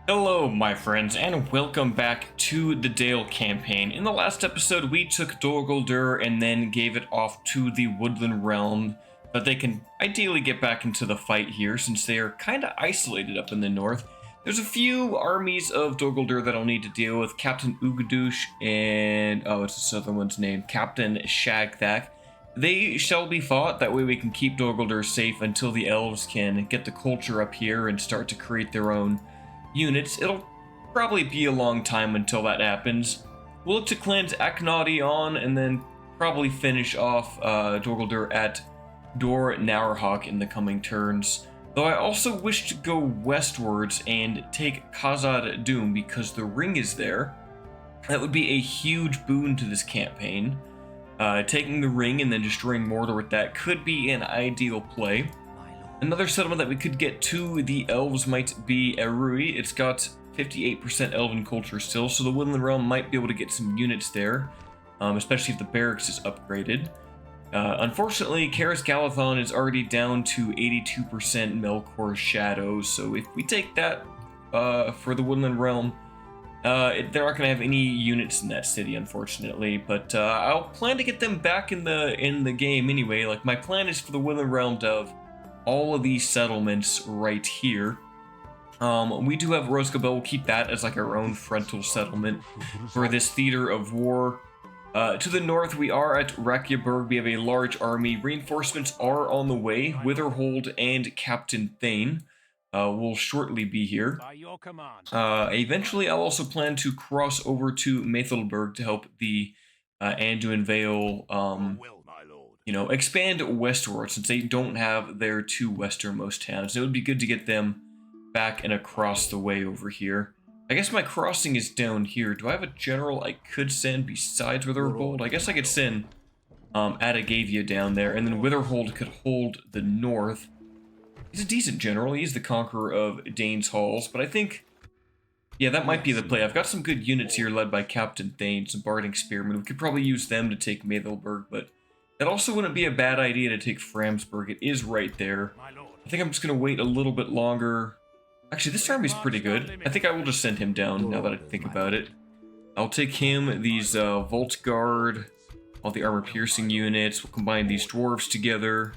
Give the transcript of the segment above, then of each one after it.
Hello, my friends, and welcome back to the Dale campaign. In the last episode, we took Dol Guldur and then gave it off to the Woodland Realm, but they can ideally get back into the fight here since they are kind of isolated up in the north. There's a few armies of Dol Guldur that I'll need to deal with. Captain Ugadush and, it's this other one's name, Captain Shagthak. They shall be fought, that way we can keep Dol Guldur safe until the elves can get the culture up here and start to create their own units. It'll probably be a long time until that happens. We'll look to cleanse Aknaudion and then probably finish off Dol Guldur at Dor Naurhak in the coming turns. Though I also wish to go westwards and take Khazad Dûm because the ring is there. That would be a huge boon to this campaign. Taking the ring and then destroying Mordor with that could be an ideal play. Another settlement that we could get to the elves might be Erui. It's got 58% elven culture still, so the Woodland Realm might be able to get some units there, especially if the barracks is upgraded. Unfortunately, Karis Galathon is already down to 82% Melkor's Shadow, so if we take that for the Woodland Realm, they're not going to have any units in that city, unfortunately, but I'll plan to get them back in the game anyway. Like, my plan is for the Woodland Realm to have all of these settlements right here. We do have Rosgabel. We'll keep that as like our own frontal settlement for this theater of war. To the north, we are at Rakyaburg. We have a large army. Reinforcements are on the way. Witherhold and Captain Thane will shortly be here. Eventually, I'll also plan to cross over to Maethelburg to help the Anduin Vale expand westward since they don't have their two westernmost towns. It would be good to get them back and across the way over here. I guess my crossing is down here. Do I have a general I could send besides Witherhold? I guess I could send Adagavia down there, and then Witherhold could hold the north. He's a decent general. He's the conqueror of Dane's Halls, but I think, yeah, that might be the play. I've got some good units here led by Captain Thane, some Barding Spearmen. We could probably use them to take Maethelburg, but it also wouldn't be a bad idea to take Framsburg. It is right there. I think I'm just going to wait a little bit longer. Actually, this army's pretty good. I think I will just send him down now that I think about it. I'll take him, these Vault Guard, all the armor-piercing units. We'll combine these dwarves together.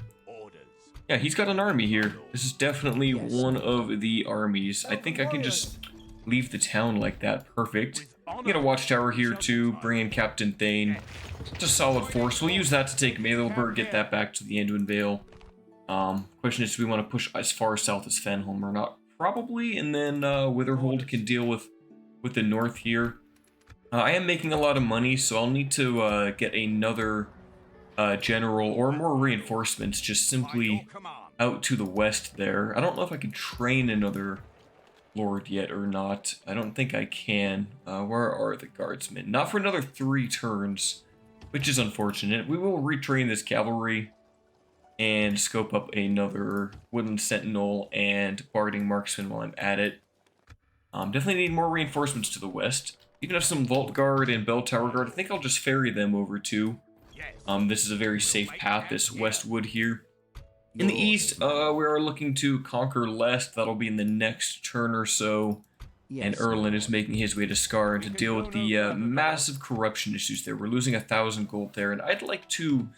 Yeah, he's got an army here. This is definitely one of the armies. I think I can just leave the town like that. Perfect. Get a watchtower here too. Bring in Captain Thane. It's a solid force. We'll use that to take Maethelburg, get that back to the Anduin Vale. Question is, do we want to push as far south as Fenholm or not? Probably, and then Witherhold can deal with the north here. I am making a lot of money, so I'll need to get another general or more reinforcements just simply out to the west there. I don't know if I can train another lord yet or not. I don't think I can. Where are the guardsmen? Not for another 3 turns, which is unfortunate. We will retrain this cavalry and scope up another Woodland Sentinel and Barding Marksman while I'm at it. Definitely need more reinforcements to the west. Even if some Vault Guard and Bell Tower Guard, I think I'll just ferry them over too. This is a very safe path, this Westwood here. In the east, we are looking to conquer Lest. That'll be in the next turn or so. And Erlin is making his way to Scar to deal with the massive corruption issues there. We're losing 1,000 gold there, and I'd like to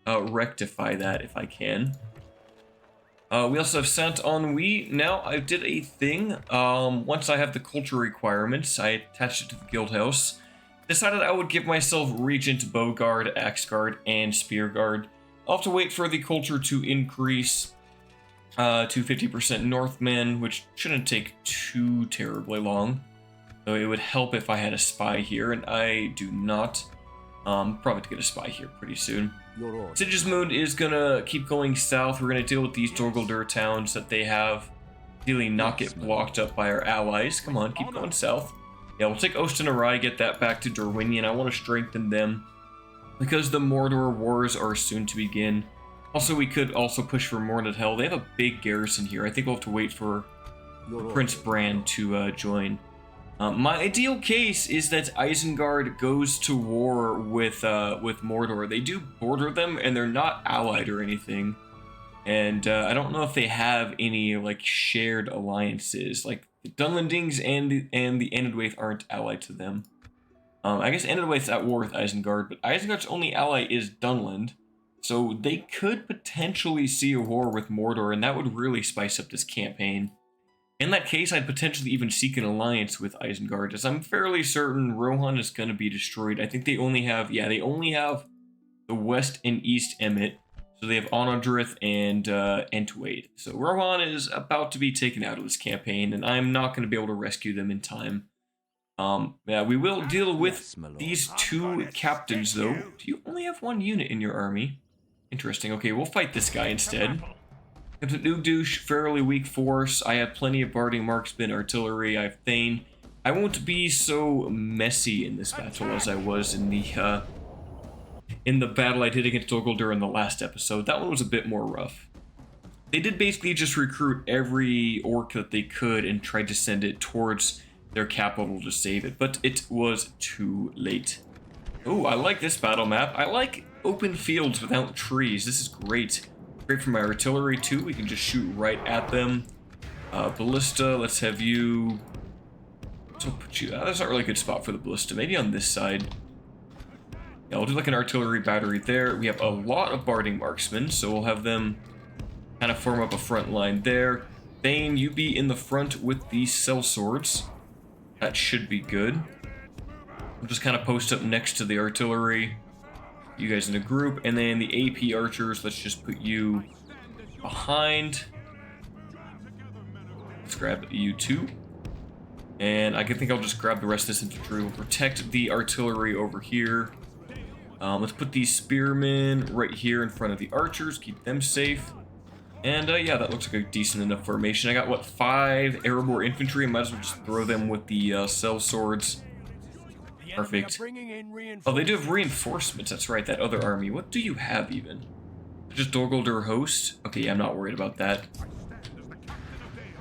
rectify that if I can. We also have Saint Ennui. Now, I did a thing. Once I have the culture requirements, I attached it to the guild house. Decided I would give myself Regent, Bowguard, Axe Guard, and Spear Guard. I'll have to wait for the culture to increase to 50% Northmen, which shouldn't take too terribly long. Though it would help if I had a spy here, and I do not. Probably to get a spy here pretty soon. Sigismund is gonna keep going south. We're gonna deal with these Dol Guldur towns that they have. Really not get blocked up by our allies. Come on, keep going south. Yeah, we'll take Ostenarai, get that back to Dorwinion. I want to strengthen them because the Mordor wars are soon to begin. Also, we could also push for Mornet Hell. They have a big garrison here. I think we'll have to wait for Prince Bran to join. My ideal case is that Isengard goes to war with Mordor. They do border them, and they're not allied or anything. And I don't know if they have any like shared alliances. Like the Dunlendings and the Enedwaith aren't allied to them. I guess Enedwaith's at war with Isengard, but Isengard's only ally is Dunland. So they could potentially see a war with Mordor, and that would really spice up this campaign. In that case, I'd potentially even seek an alliance with Isengard, as I'm fairly certain Rohan is going to be destroyed. I think they only have the West and East Emmett. So they have Onodrith and Entwaid. So Rohan is about to be taken out of this campaign, and I'm not going to be able to rescue them in time. Yeah, we will deal with these two captains, though. Do you only have one unit in your army? Interesting. Okay, we'll fight this guy instead. Captain Ugdouche, fairly weak force. I have plenty of Barding Marksmen, artillery. I have Thane. I won't be so messy in this battle as I was in the battle I did against Dol Guldur in the last episode. That one was a bit more rough. They did basically just recruit every orc that they could and tried to send it towards their capital to save it, but it was too late. Oh, I like this battle map. I like open fields without trees. This is great. Great for my artillery too. We can just shoot right at them. Ballista, let's have you... So put you... that's not really a good spot for the ballista. Maybe on this side. Yeah, I'll do like an artillery battery there. We have a lot of Barding Marksmen, so we'll have them kind of form up a front line there. Thane, you be in the front with the sellswords. That should be good. We'll just kind of post up next to the artillery. You guys in a group, and then the AP archers, let's just put you behind. Let's grab you two. And I think I'll just grab the rest of this infantry. We'll protect the artillery over here. Let's put these spearmen right here in front of the archers, keep them safe. And yeah, that looks like a decent enough formation. I got, what, 5 Erebor infantry? I might as well just throw them with the sellswords. Perfect. Oh, they do have reinforcements. That's right, that other army. What do you have, even? Just Dol Guldur host? Okay, yeah, I'm not worried about that.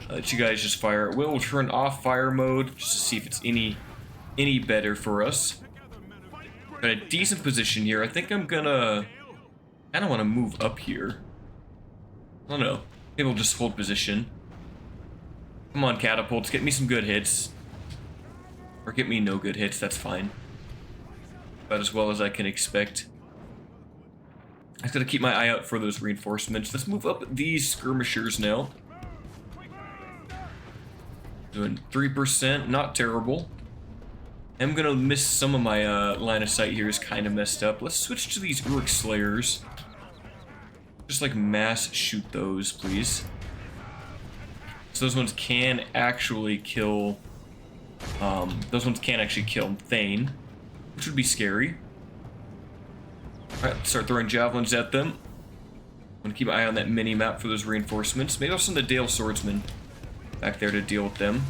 I'll let you guys just fire. We'll turn off fire mode just to see if it's any better for us. Got a decent position here. I think I'm gonna... I don't want to move up here. I don't know. Maybe we'll just hold position. Come on, catapults. Get me some good hits. Or get me no good hits, that's fine. About as well as I can expect. I just gotta keep my eye out for those reinforcements. Let's move up these skirmishers now. Doing 3%, not terrible. I'm gonna miss some of my line of sight here is kind of messed up. Let's switch to these Uruk Slayers. Just like mass shoot those, please. So those ones can actually kill... Thane, which would be scary. Alright, start throwing javelins at them. I'm gonna keep an eye on that mini-map for those reinforcements. Maybe I'll send the Dale Swordsman back there to deal with them.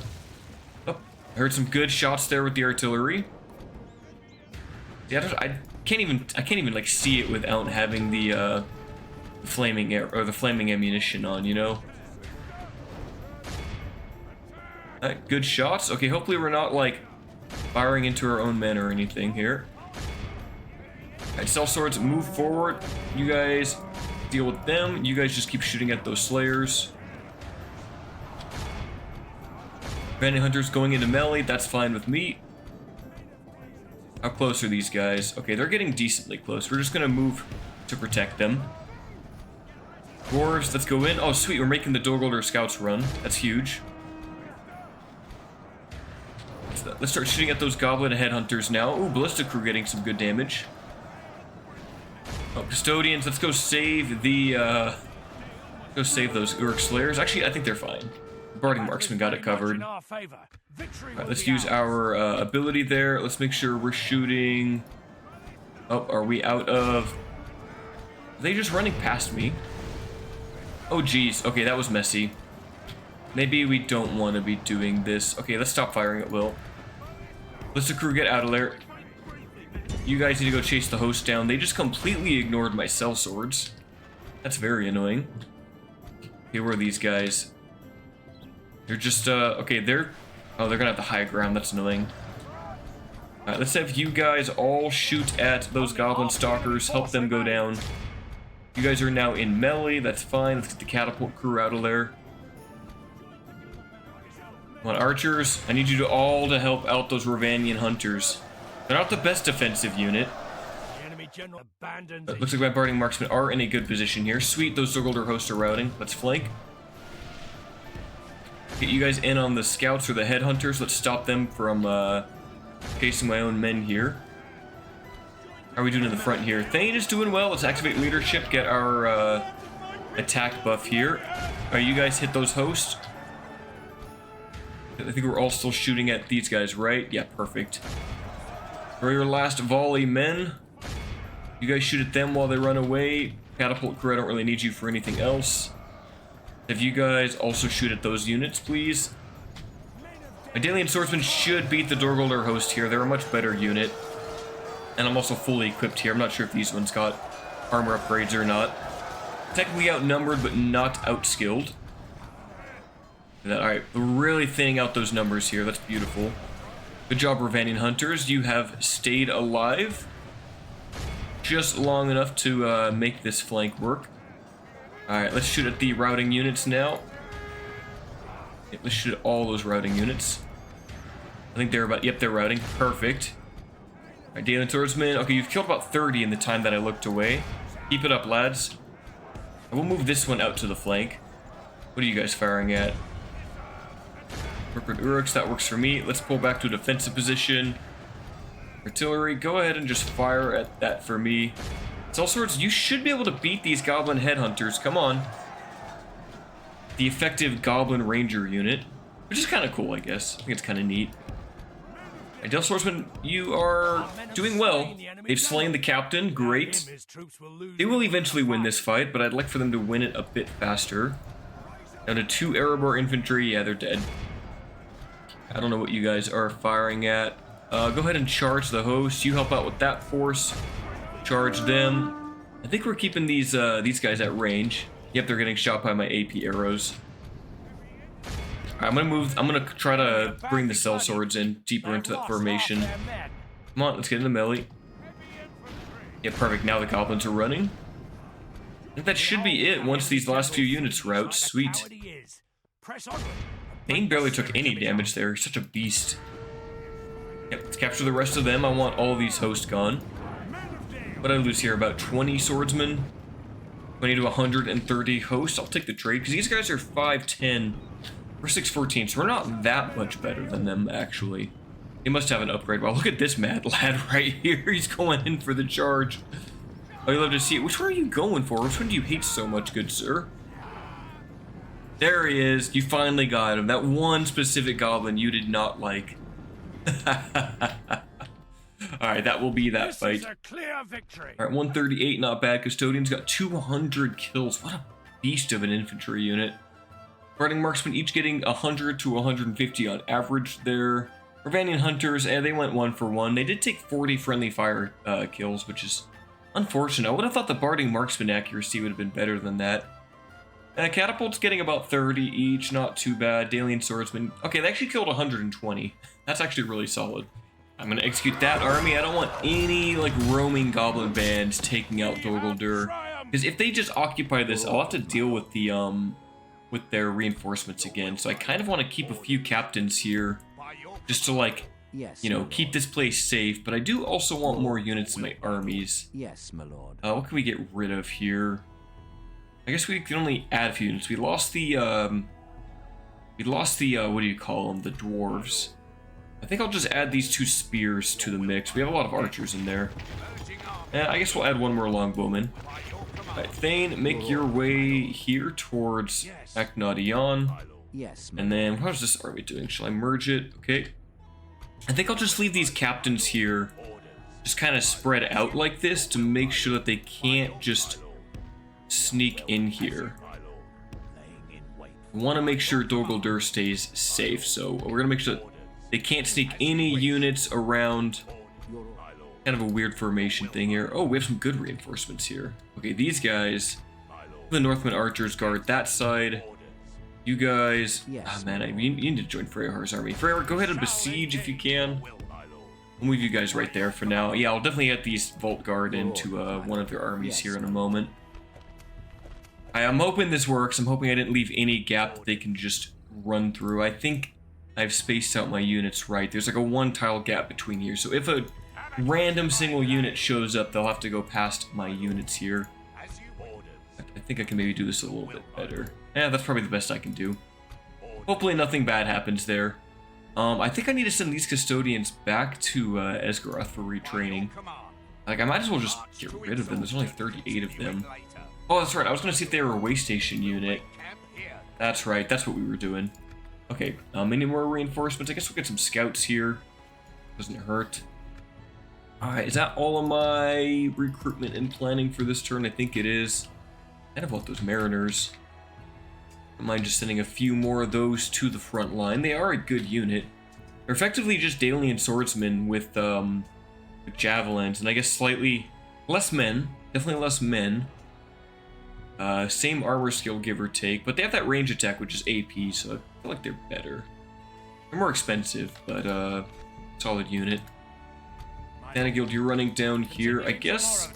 Oh, I heard some good shots there with the artillery. Yeah, I can't even like see it without having the flaming air or the flaming ammunition on, you know. Alright, good shots. Okay, hopefully we're not like firing into our own men or anything here. Alright, sellswords, move forward. You guys deal with them. You guys just keep shooting at those slayers. Bounty hunters going into melee, that's fine with me. How close are these guys? Okay, they're getting decently close. We're just gonna move to protect them. Dwarves, let's go in. Oh, sweet, we're making the Dol Guldur scouts run. That's huge. Let's start shooting at those goblin headhunters now. Ooh, ballista crew getting some good damage. Oh, custodians, let's go save the, go save those Uruk Slayers. Actually, I think they're fine. Barding Marksman got it covered. Alright, let's use our ability there. Let's make sure we're shooting... Oh, are we out of... Are they just running past me? Oh, geez. Okay, that was messy. Maybe we don't want to be doing this. Okay, let's stop firing at will. Let's the crew get out of there. You guys need to go chase the host down. They just completely ignored my sellswords. That's very annoying. Okay, where are these guys? They're just, okay, they're gonna have the high ground. That's annoying. Alright, let's have you guys all shoot at those goblin stalkers. Help them go down. You guys are now in melee. That's fine. Let's get the catapult crew out of there. Come on, archers. I need you to all to help out those Ravanian hunters. They're not the best defensive unit. But looks like my Barding marksmen are in a good position here. Sweet, those Dol Guldur hosts are routing. Let's flank. Get you guys in on the scouts or the headhunters. Let's stop them from chasing my own men here. How are we doing in the front here? Thane is doing well. Let's activate leadership. Get our attack buff here. Alright, you guys hit those hosts. I think we're all still shooting at these guys, right? Yeah, perfect. For your last volley, men. You guys shoot at them while they run away. Catapult crew, I don't really need you for anything else. If you guys also shoot at those units, please. My Dalian swordsmen should beat the Dol Guldur host here. They're a much better unit. And I'm also fully equipped here. I'm not sure if these ones got armor upgrades or not. Technically outnumbered, but not outskilled. Alright, we're really thinning out those numbers here. That's beautiful. Good job, Ravanian hunters. You have stayed alive just long enough to make this flank work. Alright, let's shoot at the routing units now. Yeah, let's shoot at all those routing units. I think they're about... Yep, they're routing. Perfect. Alright, Dalian swordsman. Okay, you've killed about 30 in the time that I looked away. Keep it up, lads. I will move this one out to the flank. What are you guys firing at? Work with Uruks, that works for me. Let's pull back to a defensive position. Artillery, go ahead and just fire at that for me. It's all sorts. You should be able to beat these goblin headhunters. Come on. The effective goblin ranger unit, which is kind of cool, I guess. I think it's kind of neat. Ideal swordsman, you are doing well. They've slain the captain. Great. They will eventually win this fight, but I'd like for them to win it a bit faster. Down to 2 Erebor infantry. Yeah, they're dead. I don't know what you guys are firing at. Go ahead and charge the host. You help out with that force. Charge them. I think we're keeping these guys at range. Yep, they're getting shot by my AP arrows. Alright, I'm gonna move. I'm gonna try to bring the sellswords in deeper into that formation. Come on, let's get into melee. Yeah, perfect. Now the goblins are running. I think that should be it once these last few units rout. Sweet. Thane barely took any damage there. He's such a beast. Yep, let's capture the rest of them. I want all of these hosts gone. What did I lose here? About 20 swordsmen. 20 to 130 hosts. I'll take the trade, because these guys are 5'10". We're 6'14", so we're not that much better than them, actually. They must have an upgrade. Wow, look at this mad lad right here. He's going in for the charge. Oh, you love to see it. Which one are you going for? Which one do you hate so much, good sir? There he is. You finally got him. That one specific goblin you did not like. Alright, that will be that fight. Alright, 138, not bad. Custodian's got 200 kills. What a beast of an infantry unit. Barding marksmen each getting 100 to 150 on average there. Ravanian hunters, they went 1 for 1. They did take 40 friendly fire kills, which is unfortunate. I would have thought the Barding marksman accuracy would have been better than that. Catapults getting about 30 each, not too bad. Dalian swordsmen, okay, they actually killed 120. That's actually really solid. I'm gonna execute that army. I don't want any like roaming goblin bands taking out Dol Guldur, because if they just occupy this, I'll have to deal with the with their reinforcements again. So I kind of want to keep a few captains here, just to like, you know, keep this place safe. But I do also want more units in my armies. Yes, my lord. What can we get rid of here? I guess we can only add a few units. We lost the what do you call them? The dwarves. I think I'll just add these 2 spears to the mix. We have a lot of archers in there. I guess we'll add 1 more longbowman. Alright, Thane, make your way here towards Aknadion. Yes. And then, how's this army doing? Shall I merge it? Okay. I think I'll just leave these captains here, just kind of spread out like this to make sure that they can't just sneak in here. I want to make sure Dol Guldur stays safe, so we're going to make sure that they can't sneak any units around. Kind of a weird formation thing here. Oh, we have some good reinforcements here. Okay, these guys, the Northman archers guard that side. You guys, ah man, you need to join Freyhar's army. Freyhar, go ahead and besiege if you can. We'll move you guys right there for now. Yeah, I'll definitely get these Vault Guard into one of their armies here in a moment. I'm hoping this works. I'm hoping I didn't leave any gap that they can just run through. I think I've spaced out my units right. There's like a 1-tile gap between here. So if a random single unit shows up, they'll have to go past my units here. I think I can maybe do this a little bit better. Yeah, that's probably the best I can do. Hopefully nothing bad happens there. I think I need to send these custodians back to Esgaroth for retraining. Like, I might as well just get rid of them. There's only 38 of them. Oh, that's right. I was going to see if they were a way station unit. That's right. That's what we were doing. Okay, any more reinforcements? I guess we'll get some scouts here. Doesn't hurt. Alright, is that all of my recruitment and planning for this turn? I think it is. And about those mariners. Don't mind just sending a few more of those to the front line. They are a good unit. They're effectively just Dalian swordsmen with javelins, and I guess slightly less men. Definitely less men. Same armor skill, give or take, but they have that range attack, which is AP, so I feel like they're better. They're more expensive, but solid unit. Guild, you're running down here, I guess.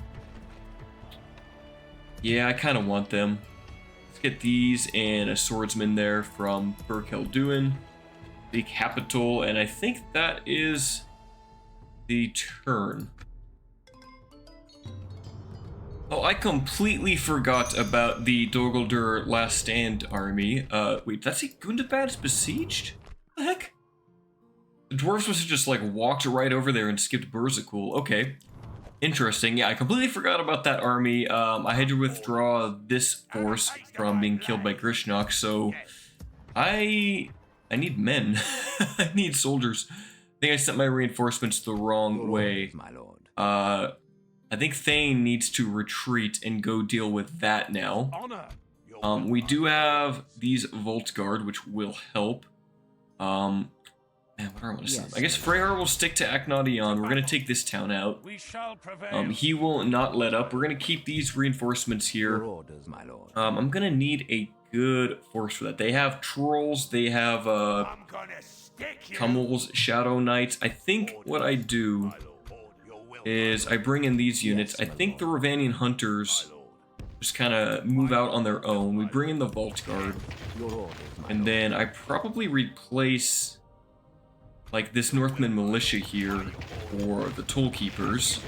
Yeah, I kind of want them. Let's get these and a swordsman there from Berkelduin, the capital, and I think that is the turn. Oh, I completely forgot about the Dol Guldur Last Stand army. Wait, that's a Gundabad's besieged? What the heck? The dwarves must have just, like, walked right over there and skipped Berzakul. Okay. Interesting. Yeah, I completely forgot about that army. I had to withdraw this force from being killed by Grishnok, so I need men. I need soldiers. I think I sent my reinforcements the wrong way. My lord. I think Thane needs to retreat and go deal with that now. We do have these Vault Guard, which will help. Man, what do I want to send them? I guess Freyr will stick to Aknadion. We're going to take this town out. He will not let up. We're going to keep these reinforcements here. Orders, my lord. I'm going to need a good force for that. They have Trolls. They have Cummels, Shadow Knights. I think what I do is I bring in these units. I think the Ravanian Hunters just kind of move out on their own. We bring in the Vault Guard. And then I probably replace like this Northman militia here for the Toll Keepers.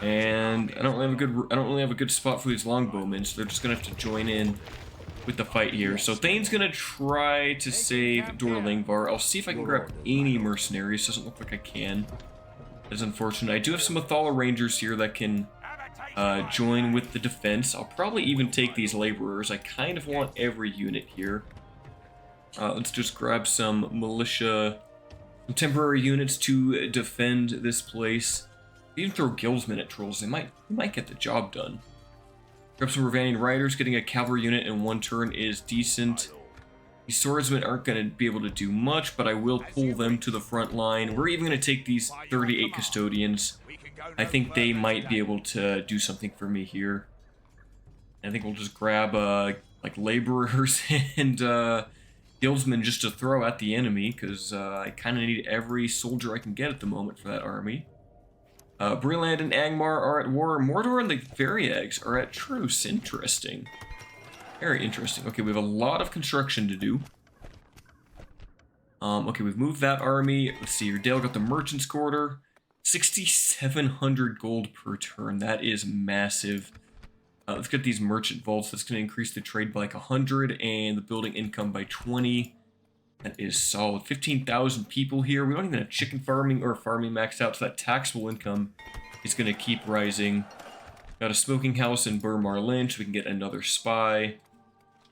And I don't really have a good spot for these longbowmen, so they're just gonna have to join in with the fight here. So Thane's gonna try to save Dorlingvar. I'll see if I can grab any mercenaries. Doesn't look like I can. That's unfortunate. I do have some Athala Rangers here that can join with the defense. I'll probably even take these laborers. I kind of want every unit here. Let's just grab some militia, some temporary units to defend this place. Even throw guildsmen at trolls, they might get the job done. Grab some Ravanian riders. Getting a cavalry unit in one turn is decent. These swordsmen aren't going to be able to do much, but I will pull them to the front line. We're even going to take these 38 custodians. I think they might be able to do something for me here. I think we'll just grab like laborers and guildsmen just to throw at the enemy, because I kind of need every soldier I can get at the moment for that army. Breland and Angmar are at war. Mordor and the Variags are at truce. Interesting. Very interesting. Okay, we have a lot of construction to do. Okay, we've moved that army. Let's see here. Dale got the Merchant's Quarter. 6,700 gold per turn. That is massive. Let's get these merchant vaults. That's going to increase the trade by like 100 and the building income by 20. That is solid. 15,000 people here. We don't even have chicken farming or farming maxed out, so that taxable income is going to keep rising. Got a smoking house in Burmar Lynch. We can get another spy.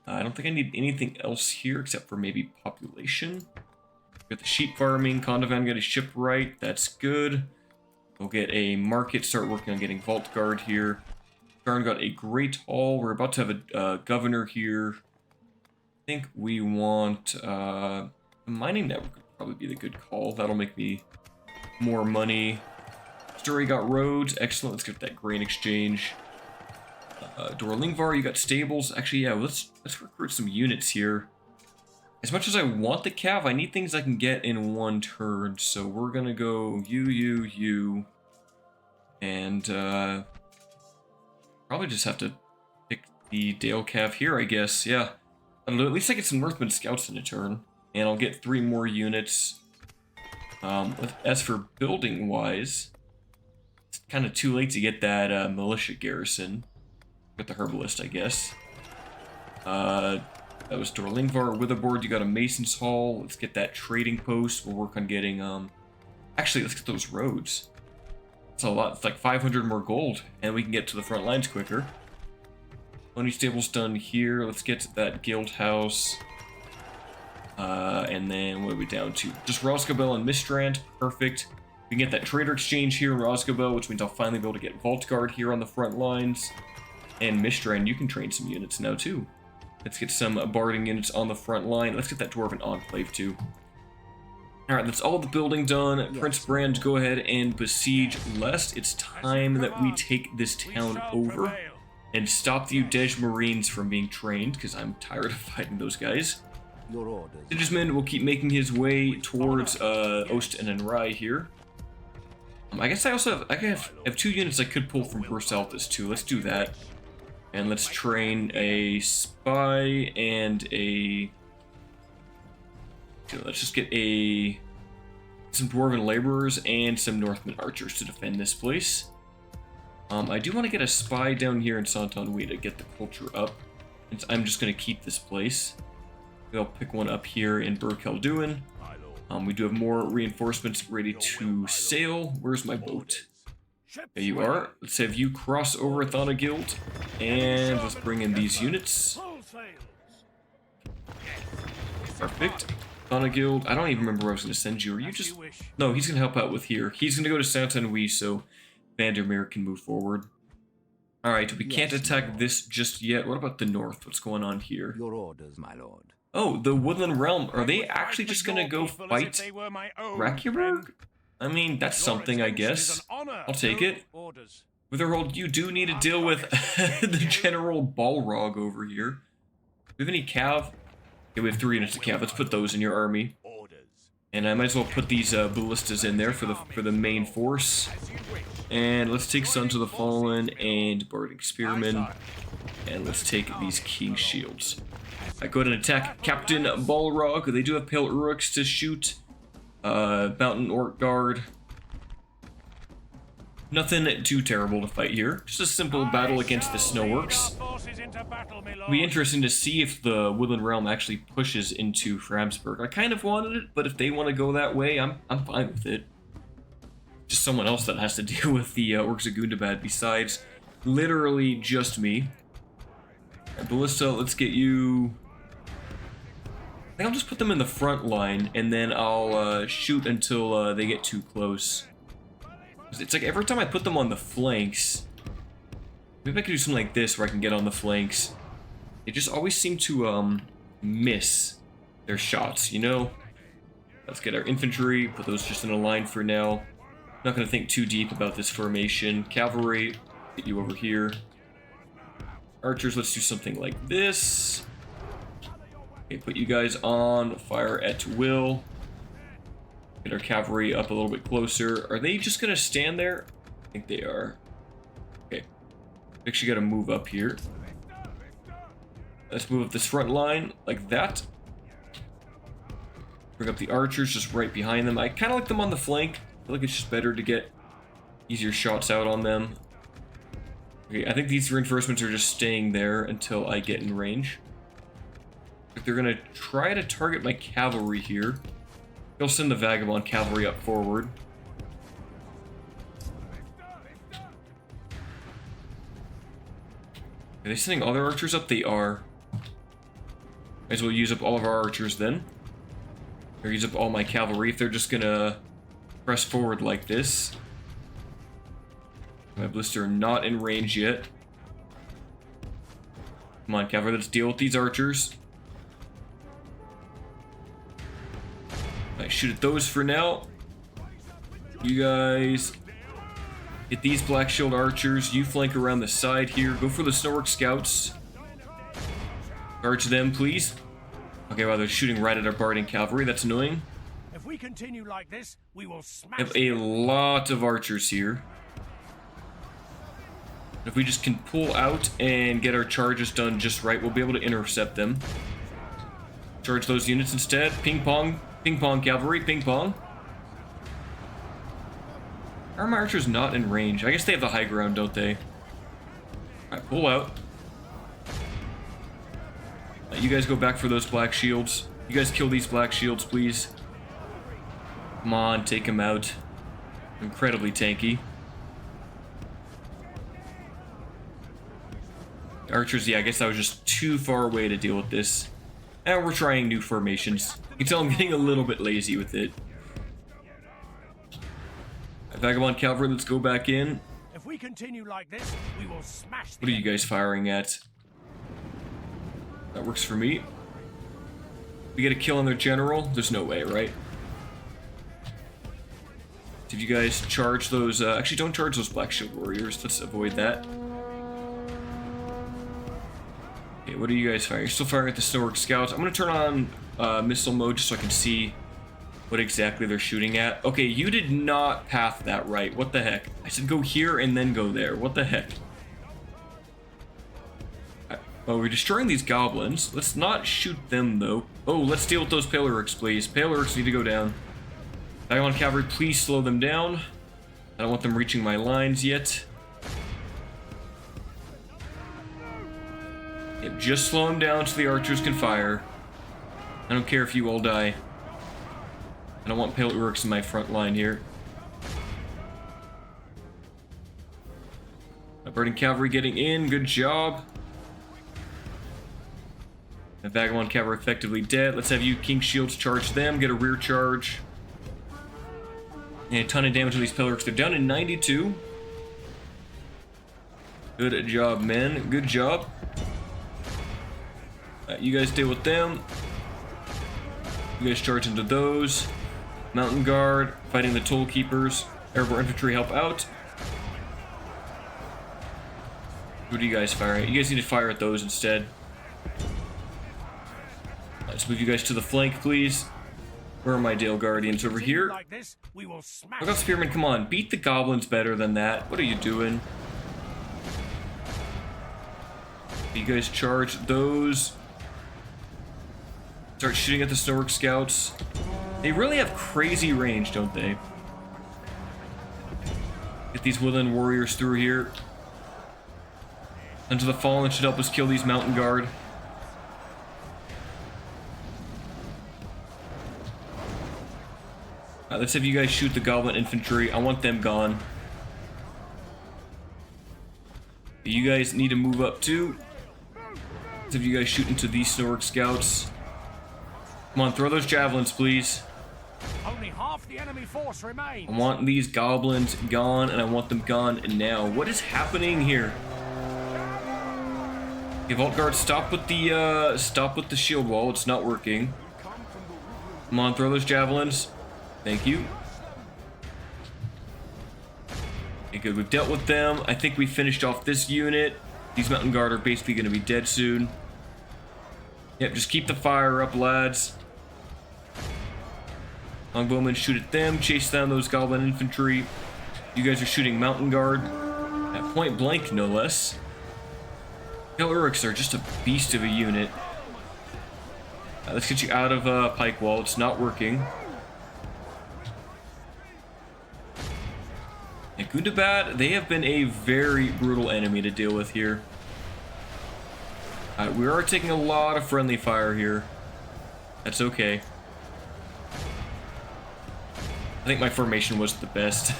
I don't think I need anything else here except for maybe population. Got the sheep farming. Kondovan got a shipwright. That's good. We'll get a market. Start working on getting Vault Guard here. Garn got a Great Hall. We're about to have a governor here. I think we want a mining network would probably be the good call. That'll make me more money. Story got roads. Excellent. Let's get that grain exchange. Dorlingvar, you got stables. Actually, yeah, let's recruit some units here. As much as I want the cav, I need things I can get in one turn. So we're gonna go you, and probably just have to pick the Dale Cav here, I guess. Yeah. I don't know, at least I get some Northman scouts in a turn. And I'll get 3 more units. As for building-wise, it's kind of too late to get that militia garrison. Get the herbalist, I guess. That was Dorlingvar. Witherboard, you got a Mason's Hall. Let's get that trading post. We'll work on getting, actually, let's get those roads. It's a lot. It's like 500 more gold, and we can get to the front lines quicker. Money stable's done here. Let's get to that guild house. And then what are we down to? Just Rosgobel and Mistrand. Perfect. We can get that trader exchange here in Rosgobel, which means I'll finally be able to get Vault Guard here on the front lines. And Mistrand, you can train some units now too. Let's get some barding units on the front line. Let's get that Dwarven Enclave too. Alright, that's all the building done. Yes. Prince Brand, go ahead and besiege Lest. It's time that we take this town over and stop the Udej Marines from being trained, because I'm tired of fighting those guys. Sigismund will keep making his way towards Ost and Enrai here. I guess I also have 2 units I could pull from Bersalthus too. Let's do that. And let's train a spy and a... Let's just get some Dwarven laborers and some Northman archers to defend this place. I do want to get a spy down here in Santonwi to get the culture up. I'm just going to keep this place. I'll pick one up here in Burkelduin. We do have more reinforcements ready to sail. Where's my boat? There you are. Let's have you cross over Thana Guild. And let's bring in these units. Perfect. Thana Guild. I don't even remember where I was going to send you. Are you just... No, he's going to help out with here. He's going to go to Santonwi so Vandermeer can move forward. Alright, we can't attack this just yet. What about the north? What's going on here? Your orders, my lord. Oh, the Woodland Realm. Are they actually just going to go fight Rakiaberg? I mean, that's something, I guess. I'll take it. Witherhold, you do need to deal with the General Balrog over here. Do we have any cav? Okay, we have 3 units of cav. Let's put those in your army. And I might as well put these ballistas in there for the main force. And let's take Sons of the Fallen and Barding Spearmen. And let's take these King Shields. Alright, go ahead and attack Captain Balrog. They do have Pale Uruks to shoot. Mountain Orc Guard. Nothing too terrible to fight here. Just a simple battle against the Snowworks. It'll be interesting to see if the Woodland Realm actually pushes into Framsburg. I kind of wanted it, but if they want to go that way, I'm fine with it. Just someone else that has to deal with the Orcs of Gundabad besides literally just me. Right, Ballista, let's get you... I think I'll just put them in the front line, and then I'll shoot until they get too close. It's like every time I put them on the flanks, maybe I could do something like this where I can get on the flanks. They just always seem to miss their shots, you know? Let's get our infantry, put those just in a line for now. Not going to think too deep about this formation. Cavalry, get you over here. Archers, let's do something like this. Okay, put you guys on fire at will. Get our cavalry up a little bit closer. Are they just going to stand there? I think they are. Okay. Actually got to move up here. Let's move up this front line like that. Bring up the archers just right behind them. I kind of like them on the flank. I feel like it's just better to get easier shots out on them. Okay, I think these reinforcements are just staying there until I get in range. They're going to try to target my cavalry here. They'll send the Vagabond cavalry up forward. Are they sending all their archers up? They are. Might as well use up all of our archers then. Or use up all my cavalry if they're just gonna press forward like this. My blister not in range yet. Come on, cavalry, let's deal with these archers. I shoot at those for now. You guys get these Black Shield archers. You flank around the side here. Go for the Snowwork scouts. Charge them, please. Okay, well, they're shooting right at our Barding cavalry. That's annoying. If we continue like this, we will smash. I have a lot of archers here. If we just can pull out and get our charges done just right, we'll be able to intercept them. Charge those units instead. Ping pong cavalry, ping pong. Are my archers not in range? I guess they have the high ground, don't they? Alright, pull out. You guys go back for those black shields. You guys kill these black shields, please. Come on, take them out. Incredibly tanky. Archers, yeah, I guess I was just too far away to deal with this. And we're trying new formations. You can tell I'm getting a little bit lazy with it. Vagabond cavalry, let's go back in. If we continue like this, we will smash. What are you guys firing at? That works for me. We get a kill on their general? There's no way, right? Did you guys charge those? Actually, don't charge those black shield warriors. Let's avoid that. Okay, what are you guys firing? You're still firing at the Snowwork scouts. I'm gonna turn on missile mode just so I can see what exactly they're shooting at. Okay, you did not path that right. What the heck? I said go here and then go there. What the heck? Oh, we're destroying these goblins. Let's not shoot them, though. Oh, let's deal with those Paleorix, please. Paleorix need to go down. Vagabond cavalry, please slow them down. I don't want them reaching my lines yet. Yep, just slow them down so the archers can fire. I don't care if you all die. I don't want Paleorix in my front line here. Burning cavalry getting in. Good job. The Vagabond cavalry effectively dead. Let's have you King Shields charge them. Get a rear charge. And a ton of damage to these Paleorix. They're down to 92. Good job, men. Good job. You guys deal with them. You guys charge into those. Mountain Guard, fighting the Toll Keepers. Airborne Infantry help out. What do you guys fire at? You guys need to fire at those instead. Let's move you guys to the flank, please. Where are my Dale Guardians? Over here. Like this, we will smash. Look out, Spearman, come on. Beat the goblins better than that. What are you doing? You guys charge those. Start shooting at the Snowwork scouts. They really have crazy range, don't they? Get these Woodland Warriors through here. Unto the Fallen should help us kill these Mountain Guard. Let's have you guys shoot the Goblin Infantry. I want them gone. You guys need to move up too. Let's have you guys shoot into these Snowwork scouts. Come on, throw those javelins, please. Only half the enemy force remains. I want these goblins gone, and I want them gone now. What is happening here? Okay, Vault Guard, stop with the shield wall. It's not working. Come on, throw those javelins. Thank you. Okay, good. We've dealt with them. I think we finished off this unit. These Mountain Guard are basically going to be dead soon. Yep, just keep the fire up, lads. Longbowmen, shoot at them. Chase down those Goblin Infantry. You guys are shooting Mountain Guard. At point blank, no less. Paleorix are just a beast of a unit. Let's get you out of Pike Wall. It's not working. And Gundabad, they have been a very brutal enemy to deal with here. We are taking a lot of friendly fire here. That's okay. I think my formation was the best.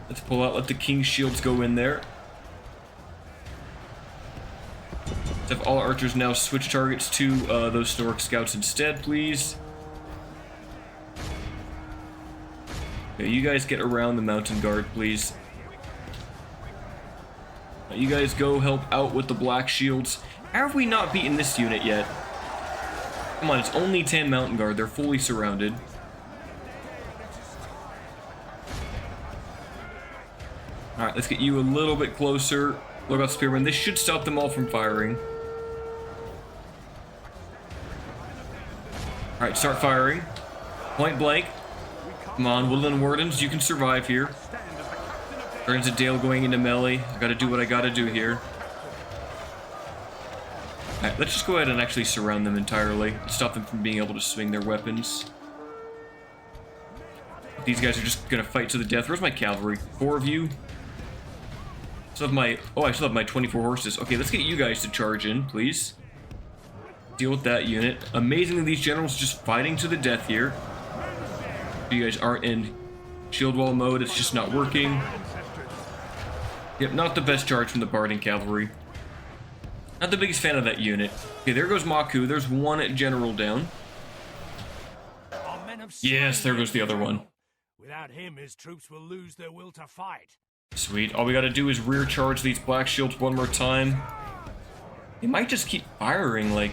Let's pull out, let the King's Shields go in there. Let's have all archers now switch targets to those Snowwork scouts instead, please. Okay, you guys get around the Mountain Guard, please. You guys go help out with the Black Shields. How have we not beaten this unit yet? Come on, it's only 10 Mountain Guard. They're fully surrounded. Alright, let's get you a little bit closer. Look out, Spearman. This should stop them all from firing. Alright, start firing. Point blank. Come on, Woodland Wardens, you can survive here. Guardians of Dale going into melee. I gotta do what I gotta do here. Alright, let's just go ahead and actually surround them entirely. Stop them from being able to swing their weapons. These guys are just gonna fight to the death. Where's my cavalry? 4 of you? Still have my... Oh, I still have my 24 horses. Okay, let's get you guys to charge in, please. Deal with that unit. Amazingly, these generals just fighting to the death here. You guys aren't in shield wall mode. It's just not working. Yep, not the best charge from the Barding cavalry. Not the biggest fan of that unit. Okay, there goes Maku. There's one general down. Yes, there goes the other one. Without him, his troops will lose their will to fight. Sweet. All we gotta do is rear charge these black shields one more time. They might just keep firing, like...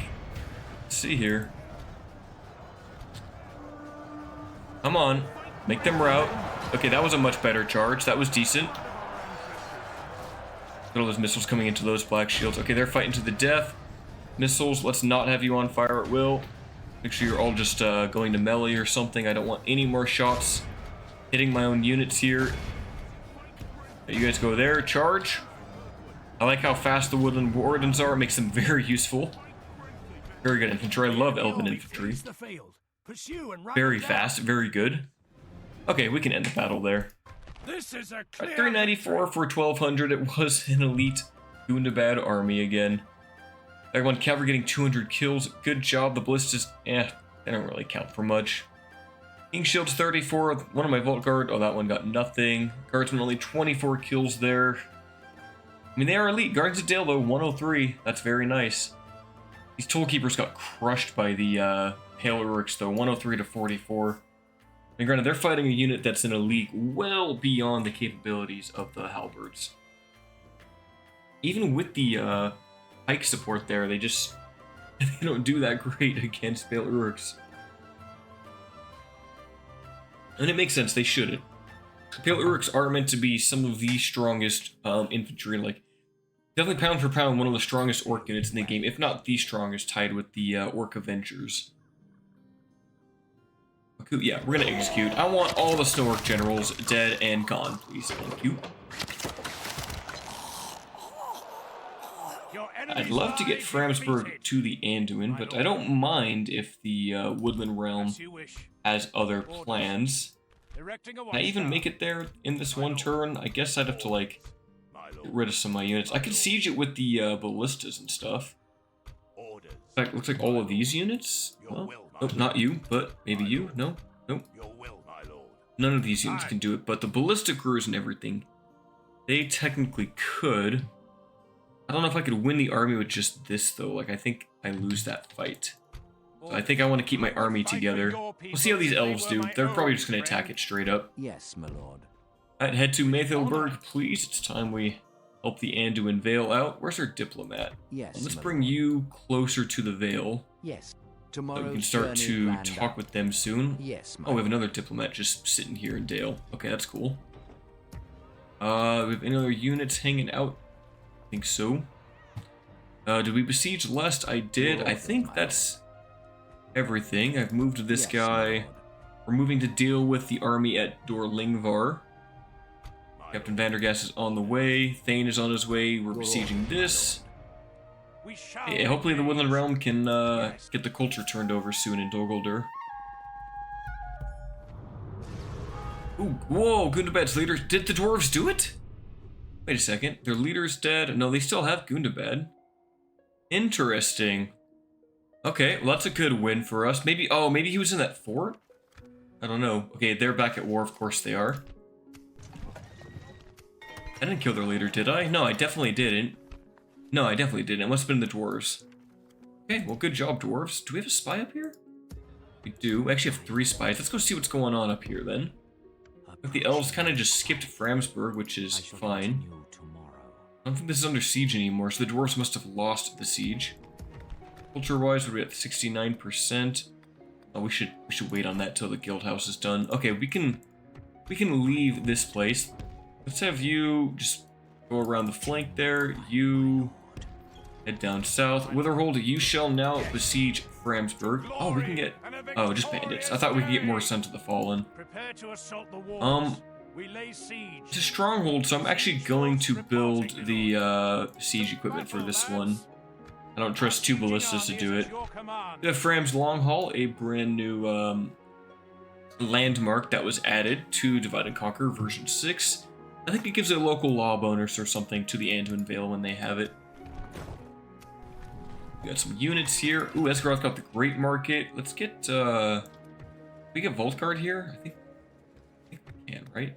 Let's see here. Come on. Make them rout. Okay, that was a much better charge. That was decent. Look at all those missiles coming into those black shields. Okay, they're fighting to the death. Missiles, let's not have you on fire at will. Make sure you're all just going to melee or something. I don't want any more shots hitting my own units here. You guys go there, charge. I like how fast the Woodland Wardens are. It makes them very useful. Very good infantry. I love Elven infantry. Very fast, very good. Okay, we can end the battle there. This is a clear 394 for 1200. It was an elite Gundabad army again. Everyone, cavalry getting 200 kills. Good job. The ballistas, they don't really count for much. King Shield's 34. One of my Vault Guard. Oh, that one got nothing. Guardsmen only 24 kills there. I mean, they are elite. Guardians of Dale, though, 103. That's very nice. These Toll Keepers got crushed by the Pale Urix, though, 103 to 44. And granted, they're fighting a unit that's in a league well beyond the capabilities of the Halberds. Even with the pike support there, they don't do that great against Pale Urix. And it makes sense, they shouldn't. Pale Urix are meant to be some of the strongest infantry, like, definitely pound for pound, one of the strongest orc units in the game, if not the strongest, tied with the Orc Avengers. Okay, yeah, we're gonna execute. I want all the Snow Orc generals dead and gone, please. Thank you. I'd love to get Framsburg to the Anduin, but I don't mind if the Woodland Realm has other plans. Can I even make it there in this one turn? I guess I'd have to, like, get rid of some of my units. I could siege it with the ballistas and stuff. In fact, looks like all of these units? Well, nope, not you, but maybe you? No? Nope. None of these units can do it, but the ballista crews and everything, they technically could. I don't know if I could win the army with just this, though. Like, I think I lose that fight. So I think I want to keep my army together. We'll see how these elves do. They're probably just going to attack it straight up. Yes, my lord. Alright, head to Maythilberg, please. It's time we help the Anduin Vale out. Where's our diplomat? Yes, Let's bring you closer to the Vale. Yes. So we can start to talk with them soon. Yes, oh, we have another diplomat just sitting here in Dale. Okay, that's cool. We have any other units hanging out? I think so. Did we besiege Lest? I did. I think that's everything. I've moved this guy. We're moving to deal with the army at Dorlingvar. Captain Vandergas is on the way. Thane is on his way. We're besieging this. Yeah, hopefully the Woodland Realm can get the culture turned over soon in Dol Guldur. Ooh, whoa, Gundabad's leader. Did the dwarves do it? Wait a second. Their leader's dead. No, they still have Gundabad. Interesting. Okay, well, that's a good win for us. Maybe, oh, maybe he was in that fort? I don't know. Okay, they're back at war. Of course they are. I didn't kill their leader, did I? No, I definitely didn't. No, I definitely didn't. It must have been the dwarves. Okay, well, good job, dwarves. Do we have a spy up here? We do. We actually have 3 spies. Let's go see what's going on up here, then. Look, the elves kind of just skipped Framsburg, which is fine. I don't think this is under siege anymore, so the dwarves must have lost the siege. Culture-wise, we're at 69%. Oh, we should wait on that till the guild house is done. Okay, we can leave this place. Let's have you just go around the flank there. You Head down south. Witherhold, you shall now besiege Framsburg. Oh, we can get... Oh, just bandits. I thought we could get more Sons of the Fallen. Prepare to assault the walls. We lay siege. It's a stronghold, so I'm actually going to build the siege equipment for this one. I don't trust two ballistas to do it. We have Fram's Long Haul, a brand new landmark that was added to Divide and Conquer version 6. I think it gives a local law bonus or something to the Anduin Vale when they have it. We got some units here. Ooh, Esgaroth got the Great Market. Let's get, we get Vault Guard here? I think we can, right?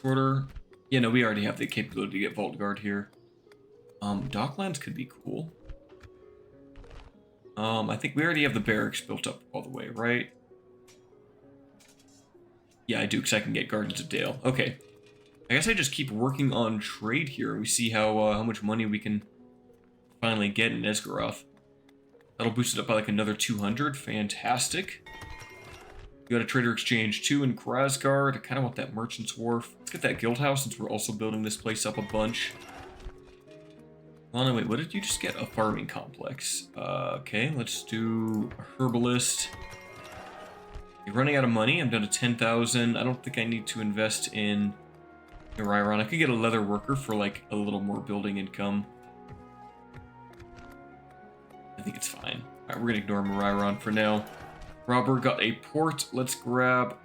Quarter. Yeah, no, we already have the capability to get Vault Guard here. Docklands could be cool. I think we already have the barracks built up all the way, right? Yeah, I do, because I can get Gardens of Dale. Okay. I guess I just keep working on trade here. We see how much money we can finally get in Esgaroth. That'll boost it up by like another 200. Fantastic. We got a Trader Exchange 2 in Krasgard. I kind of want that Merchant's Wharf. Let's get that Guild House since we're also building this place up a bunch. Oh no, wait, what did you just get? A farming complex. Okay, let's do a Herbalist. You're running out of money. I'm down to 10,000. I don't think I need to invest in Oriron. I could get a leather worker for like a little more building income. I think it's fine. Alright, we're gonna ignore Moriron for now. Robert got a port. Let's grab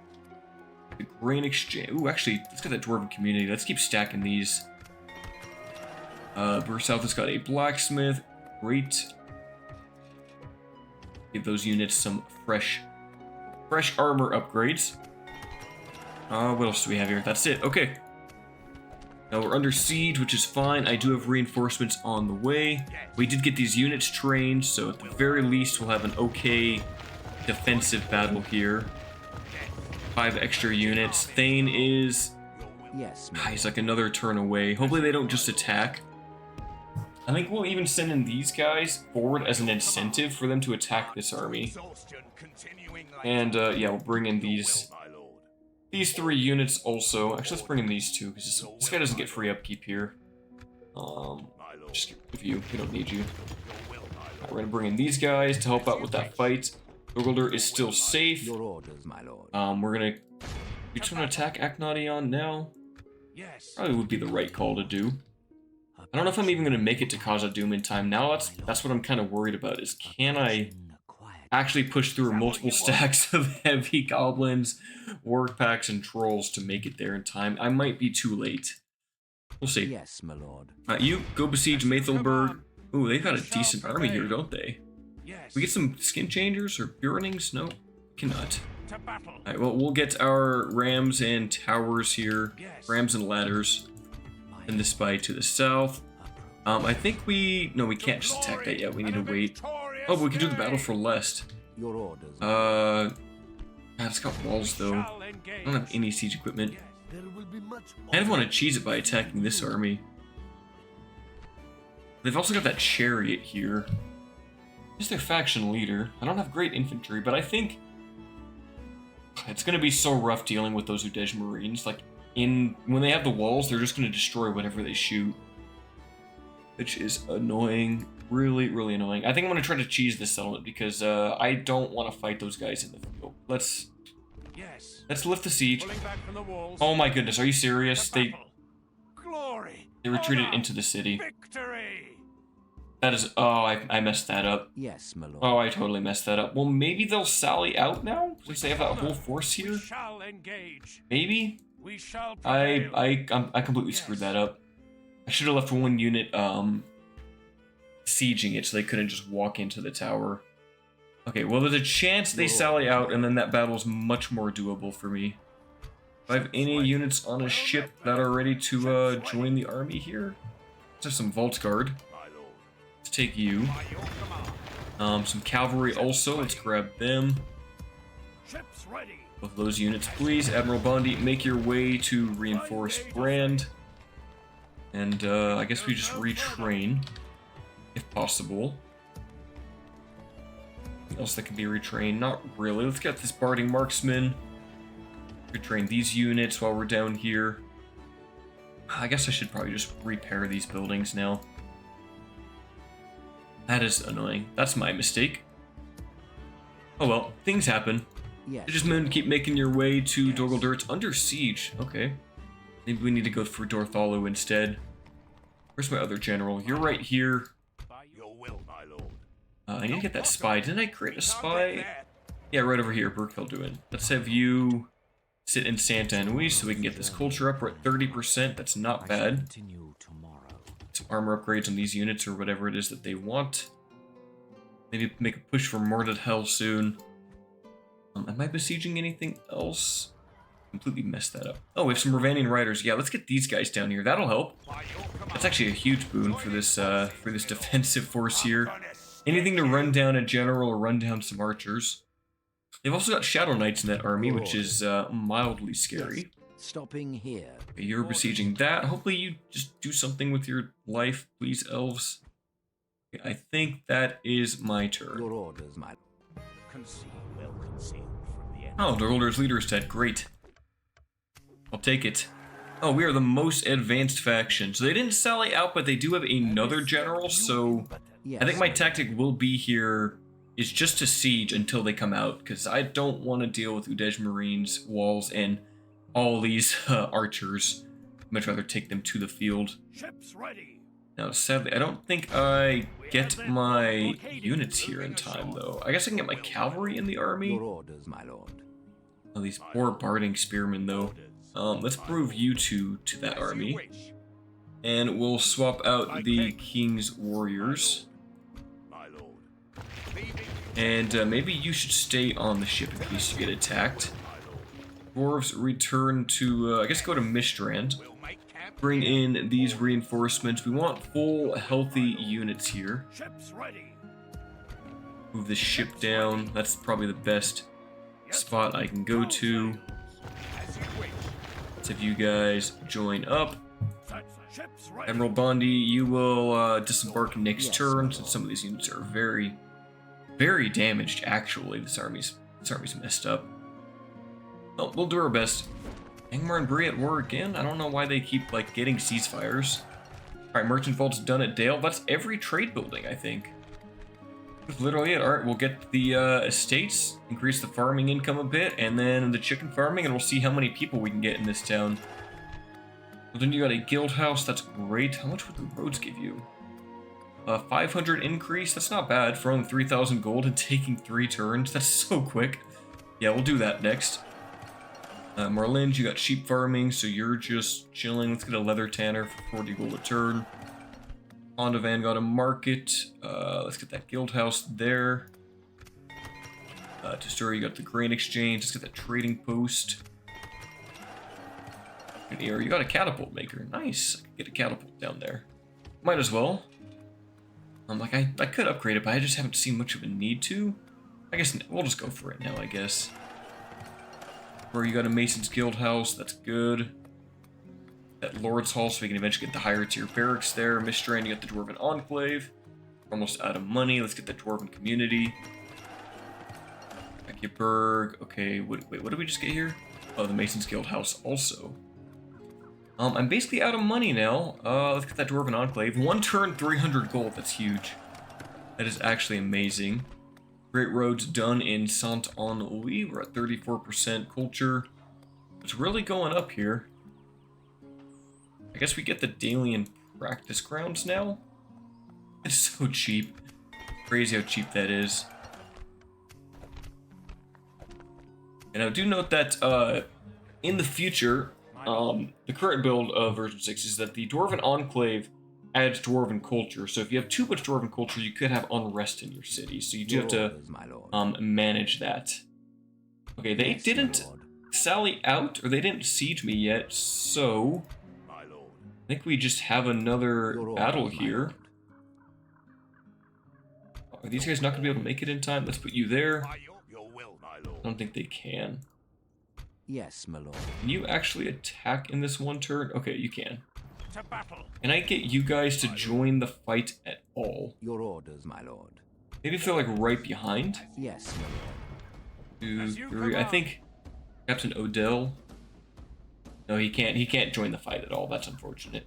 the grain exchange. Ooh, actually, let's get that Dwarven community. Let's keep stacking these. South has got a blacksmith. Great. Give those units some fresh armor upgrades. What else do we have here? That's it. Okay. Now we're under siege, which is fine. I do have reinforcements on the way. We did get these units trained, so at the very least we'll have an okay defensive battle here. 5 extra units. Thane is... Yes, he's like another turn away. Hopefully they don't just attack. I think we'll even send in these guys forward as an incentive for them to attack this army. And yeah, we'll bring in these 3 units also. Actually, let's bring in these 2 because this guy doesn't get free upkeep here. Just get rid of you. We don't need you. Right, we're gonna bring in these guys to help out with that fight. Dol Guldur is still safe. Your orders, my lord. We're gonna... You just want to attack Akhnadion now? Yes. Probably would be the right call to do. I don't know if I'm even gonna make it to Khazad-dûm in time. Now that's what I'm kind of worried about, is can I actually push through multiple stacks of heavy goblins, work packs, and trolls to make it there in time? I might be too late. We'll see. Yes, my lord. You go besiege Mathelberg. Ooh, they've got a decent army here, don't they? Yes. We get some skin changers or Burinings? No, cannot. To battle. Alright, well, we'll get our rams and towers here. Yes. Rams and ladders. And the spy to the south. I think we... No, we can't just attack that yet. We need to wait. Oh, but we can do the battle for Lest. Your orders. It's got walls, though. I don't have any siege equipment. There will be much I kind of want to cheese it by attacking this army. They've also got that chariot here. He's their faction leader. I don't have great infantry, but I think it's going to be so rough dealing with those Udej Marines. Like, when they have the walls, they're just going to destroy whatever they shoot. Which is annoying. Really, really annoying. I think I'm going to try to cheese this settlement because I don't want to fight those guys in the field. Let's lift the siege. Oh my goodness, are you serious? They retreated into the city. Victory. That is... Oh, I messed that up. Yes, my lord. Oh, I totally messed that up. Well, maybe they'll sally out now? Since they have that whole force here? We shall engage. Maybe? We shall prevail. I completely screwed that up. I should have left one unit, sieging it so they couldn't just walk into the tower. Okay, well, there's a chance they sally out, and then that battle's much more doable for me. Do I have any units on a ship that are ready to join the army here? Let's have some Vault Guard. Let's take you. Some cavalry also. Let's grab them. Ships ready. Both of those units, please. Admiral Bondi, make your way to reinforce Brand. And I guess we just retrain, if possible. Anything else that can be retrained? Not really. Let's get this Barding Marksman. Retrain these units while we're down here. I guess I should probably just repair these buildings now. That is annoying. That's my mistake. Oh well, things happen. Yes. You just keep making your way to Dol Guldur. It's under siege. Okay. Maybe we need to go for Dorthalo instead. Where's my other general? You're right here. By your will, my lord. I need to get that spy. Didn't I create a spy? Yeah, right over here. Burkhilduin. Let's have you sit in Santa Anui so we can get this culture up. We're at 30%. That's not bad. Continue tomorrow. Some armor upgrades on these units or whatever it is that they want. Maybe make a push for Morded Hell soon. Am I besieging anything else? Completely messed that up. Oh, we have some Ravanian riders. Yeah, let's get these guys down here. That'll help. That's actually a huge boon for this defensive force here. Anything to run down a general or run down some archers. They've also got Shadow Knights in that army, which is mildly scary. Stopping here. Okay, you're besieging that. Hopefully you just do something with your life, please, elves. Okay, I think that is my turn. Your orders, my. Conceal, well concealed from the enemy. Oh, Dol Guldur's leader is dead. Great. I'll take it. Oh, we are the most advanced faction. So they didn't sally out, but they do have another general, so Yes. I think my tactic will be here is just to siege until they come out, because I don't want to deal with Udej Marines, walls, and all these archers. I'd much rather take them to the field. Ships ready. Now, sadly, I don't think I get my units here in time, though. I guess I can get my cavalry in the army. Your orders, my lord. Oh, these poor barding spearmen, though. Let's move you two to that army. And we'll swap out the king's warriors. My lord. And maybe you should stay on the ship in case you get attacked. Dwarves return to, I guess go to Mistrand. We'll make camp. Bring in these reinforcements. We want full, healthy units here. Ships ready. Move the ship down. That's probably the best spot I can go to. As you wish. Let's have you guys join up. Ships ready. Admiral Bondi, you will disembark next Yes, turn, my since lord. some of these units are very, very damaged, actually. This army's messed up. Well, we'll do our best. Angmar and Bree at war again? I don't know why they keep, like, getting ceasefires. Alright, Merchant Vault's done at Dale. That's every trade building, I think. That's literally it. Alright, we'll get the estates, increase the farming income a bit, and then the chicken farming, and we'll see how many people we can get in this town. Well, then you got a guild house. That's great. How much would the roads give you? 500 increase? That's not bad for only 3,000 gold and taking 3 turns. That's so quick. Yeah, we'll do that next. Marlins, you got sheep farming, so you're just chilling. Let's get a leather tanner for 40 gold a turn. Ondavan got a market. Let's get that guild house there. To store, you got the grain exchange. Let's get that trading post. And here, you got a catapult maker. Nice. I could get a catapult down there. Might as well. I could upgrade it, but I just haven't seen much of a need to. I guess we'll just go for it now, I guess. Where you got a Mason's Guild House, that's good. That Lord's Hall, so we can eventually get the higher tier barracks there. Mistrand, you got the Dwarven Enclave. Almost out of money. Let's get the Dwarven Community. Ekeberg. Okay, wait, what did we just get here? Oh, the Mason's Guild House also. I'm basically out of money now. Let's get that Dwarven Enclave. 1 turn, 300 gold. That's huge. That is actually amazing. Great roads done in Saint-Henri. We're at 34% culture. It's really going up here. I guess we get the Dalian practice grounds now. It's so cheap. Crazy how cheap that is. And I do note that in the future, the current build of version 6 is that the Dwarven Enclave adds Dwarven culture. So if you have too much Dwarven culture, you could have unrest in your city. So you do have to manage that. Okay, they didn't sally out, or they didn't siege me yet, so My lord. I think we just have another battle here. Are these guys not going to be able to make it in time? Let's put you there. By your will, my lord. I don't think they can. Yes, my lord. Can you actually attack in this 1 turn? Okay, you can. To battle. Can I get you guys to join the fight at all? Your orders, my lord. Maybe if they're like right behind? Yes, my lord. 2, 3. I think Captain Odell. No, he can't. He can't join the fight at all. That's unfortunate.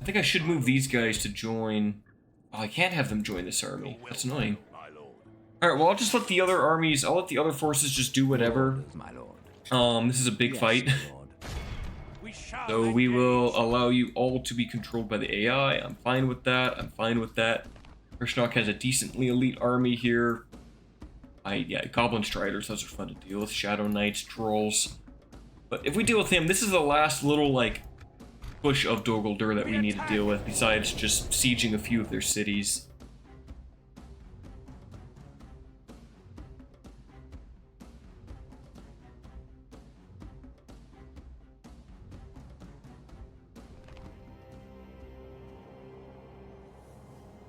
I think I should move these guys to join Oh, I can't have them join this army. That's annoying. Alright, well, I'll just let the other armies, I'll let the other forces just do whatever. Orders, my lord. This is a big Yes, fight. my lord. So we will allow you all to be controlled by the AI. I'm fine with that. I'm fine with that. Krishnok has a decently elite army here. Yeah, Goblin Striders, those are fun to deal with. Shadow Knights, Trolls. But if we deal with him, this is the last little, like, push of Dol Guldur that we need to deal with, besides just sieging a few of their cities.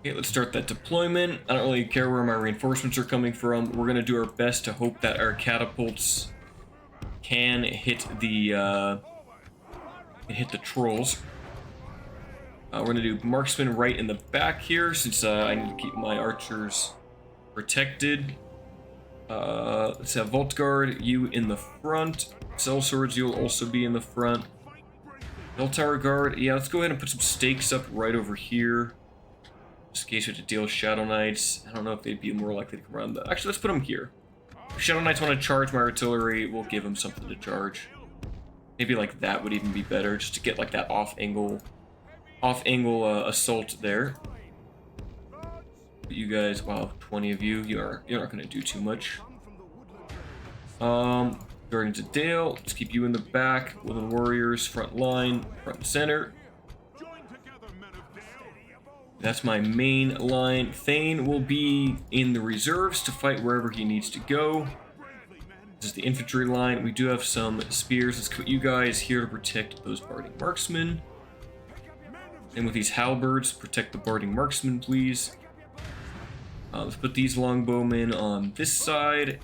Okay, let's start that deployment. I don't really care where my reinforcements are coming from. We're gonna do our best to hope that our catapults can hit the trolls. We're gonna do marksman right in the back here, since I need to keep my archers protected. Let's have Vault Guard, you in the front. Sellswords, you'll also be in the front. Bell Tower Guard, yeah, let's go ahead and put some stakes up right over here. Just in case we have to deal with Shadow Knights. I don't know if they'd be more likely to come around. Actually, let's put them here. If Shadow Knights want to charge my artillery, we'll give them something to charge. Maybe like that would even be better, just to get like that off-angle assault there. But you guys, wow, 20 of you, you're not going to do too much. Guardians of Dale, let's keep you in the back. Woodland Warriors, front line, front and center. That's my main line. Thane will be in the reserves to fight wherever he needs to go. This is the infantry line. We do have some spears. Let's put you guys here to protect those barding marksmen. And with these halberds, protect the barding marksmen, please. Let's put these longbowmen on this side.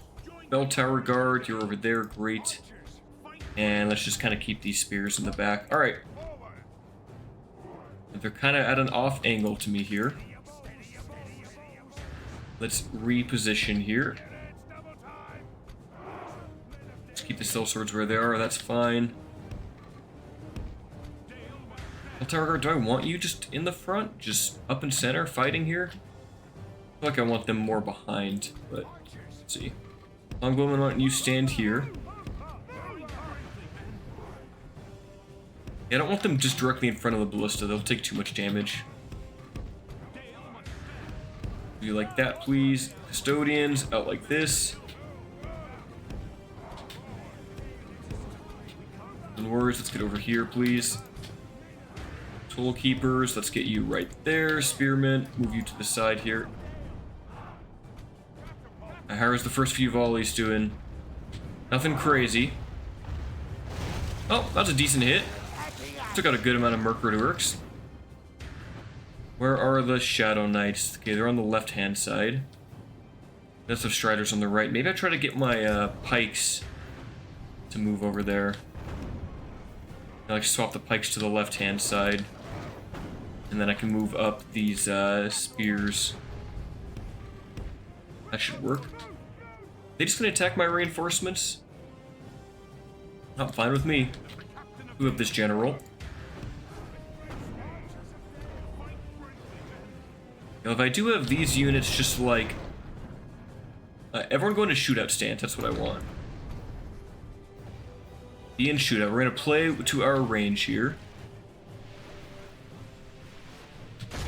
Bell Tower Guard, you're over there, great. And let's just kind of keep these spears in the back. All right. They're kind of at an off angle to me here. Let's reposition here. Let's keep the sellswords where they are, that's fine. Bell Tower Guard, do I want you just in the front? Just up and center fighting here? I feel like I want them more behind, but let's see. Longbowman, why don't you stand here? Yeah, I don't want them just directly in front of the ballista. They'll take too much damage. Do you like that, please? Custodians, out like this. And warriors, let's get over here, please. Toll keepers, let's get you right there. Spearmen, move you to the side here. How's the first few volleys doing? Nothing crazy. Oh, that's a decent hit. Took out a good amount of Mercururks. Where are the Shadow Knights? Okay, they're on the left-hand side. That's the Striders on the right. Maybe I try to get my pikes to move over there. I like swap the pikes to the left-hand side. And then I can move up these spears. That should work. They just gonna attack my reinforcements? Not fine with me. Move up this general. Now, if I do have these units, just like everyone go into shootout stance. That's what I want. Be in shootout. We're gonna play to our range here.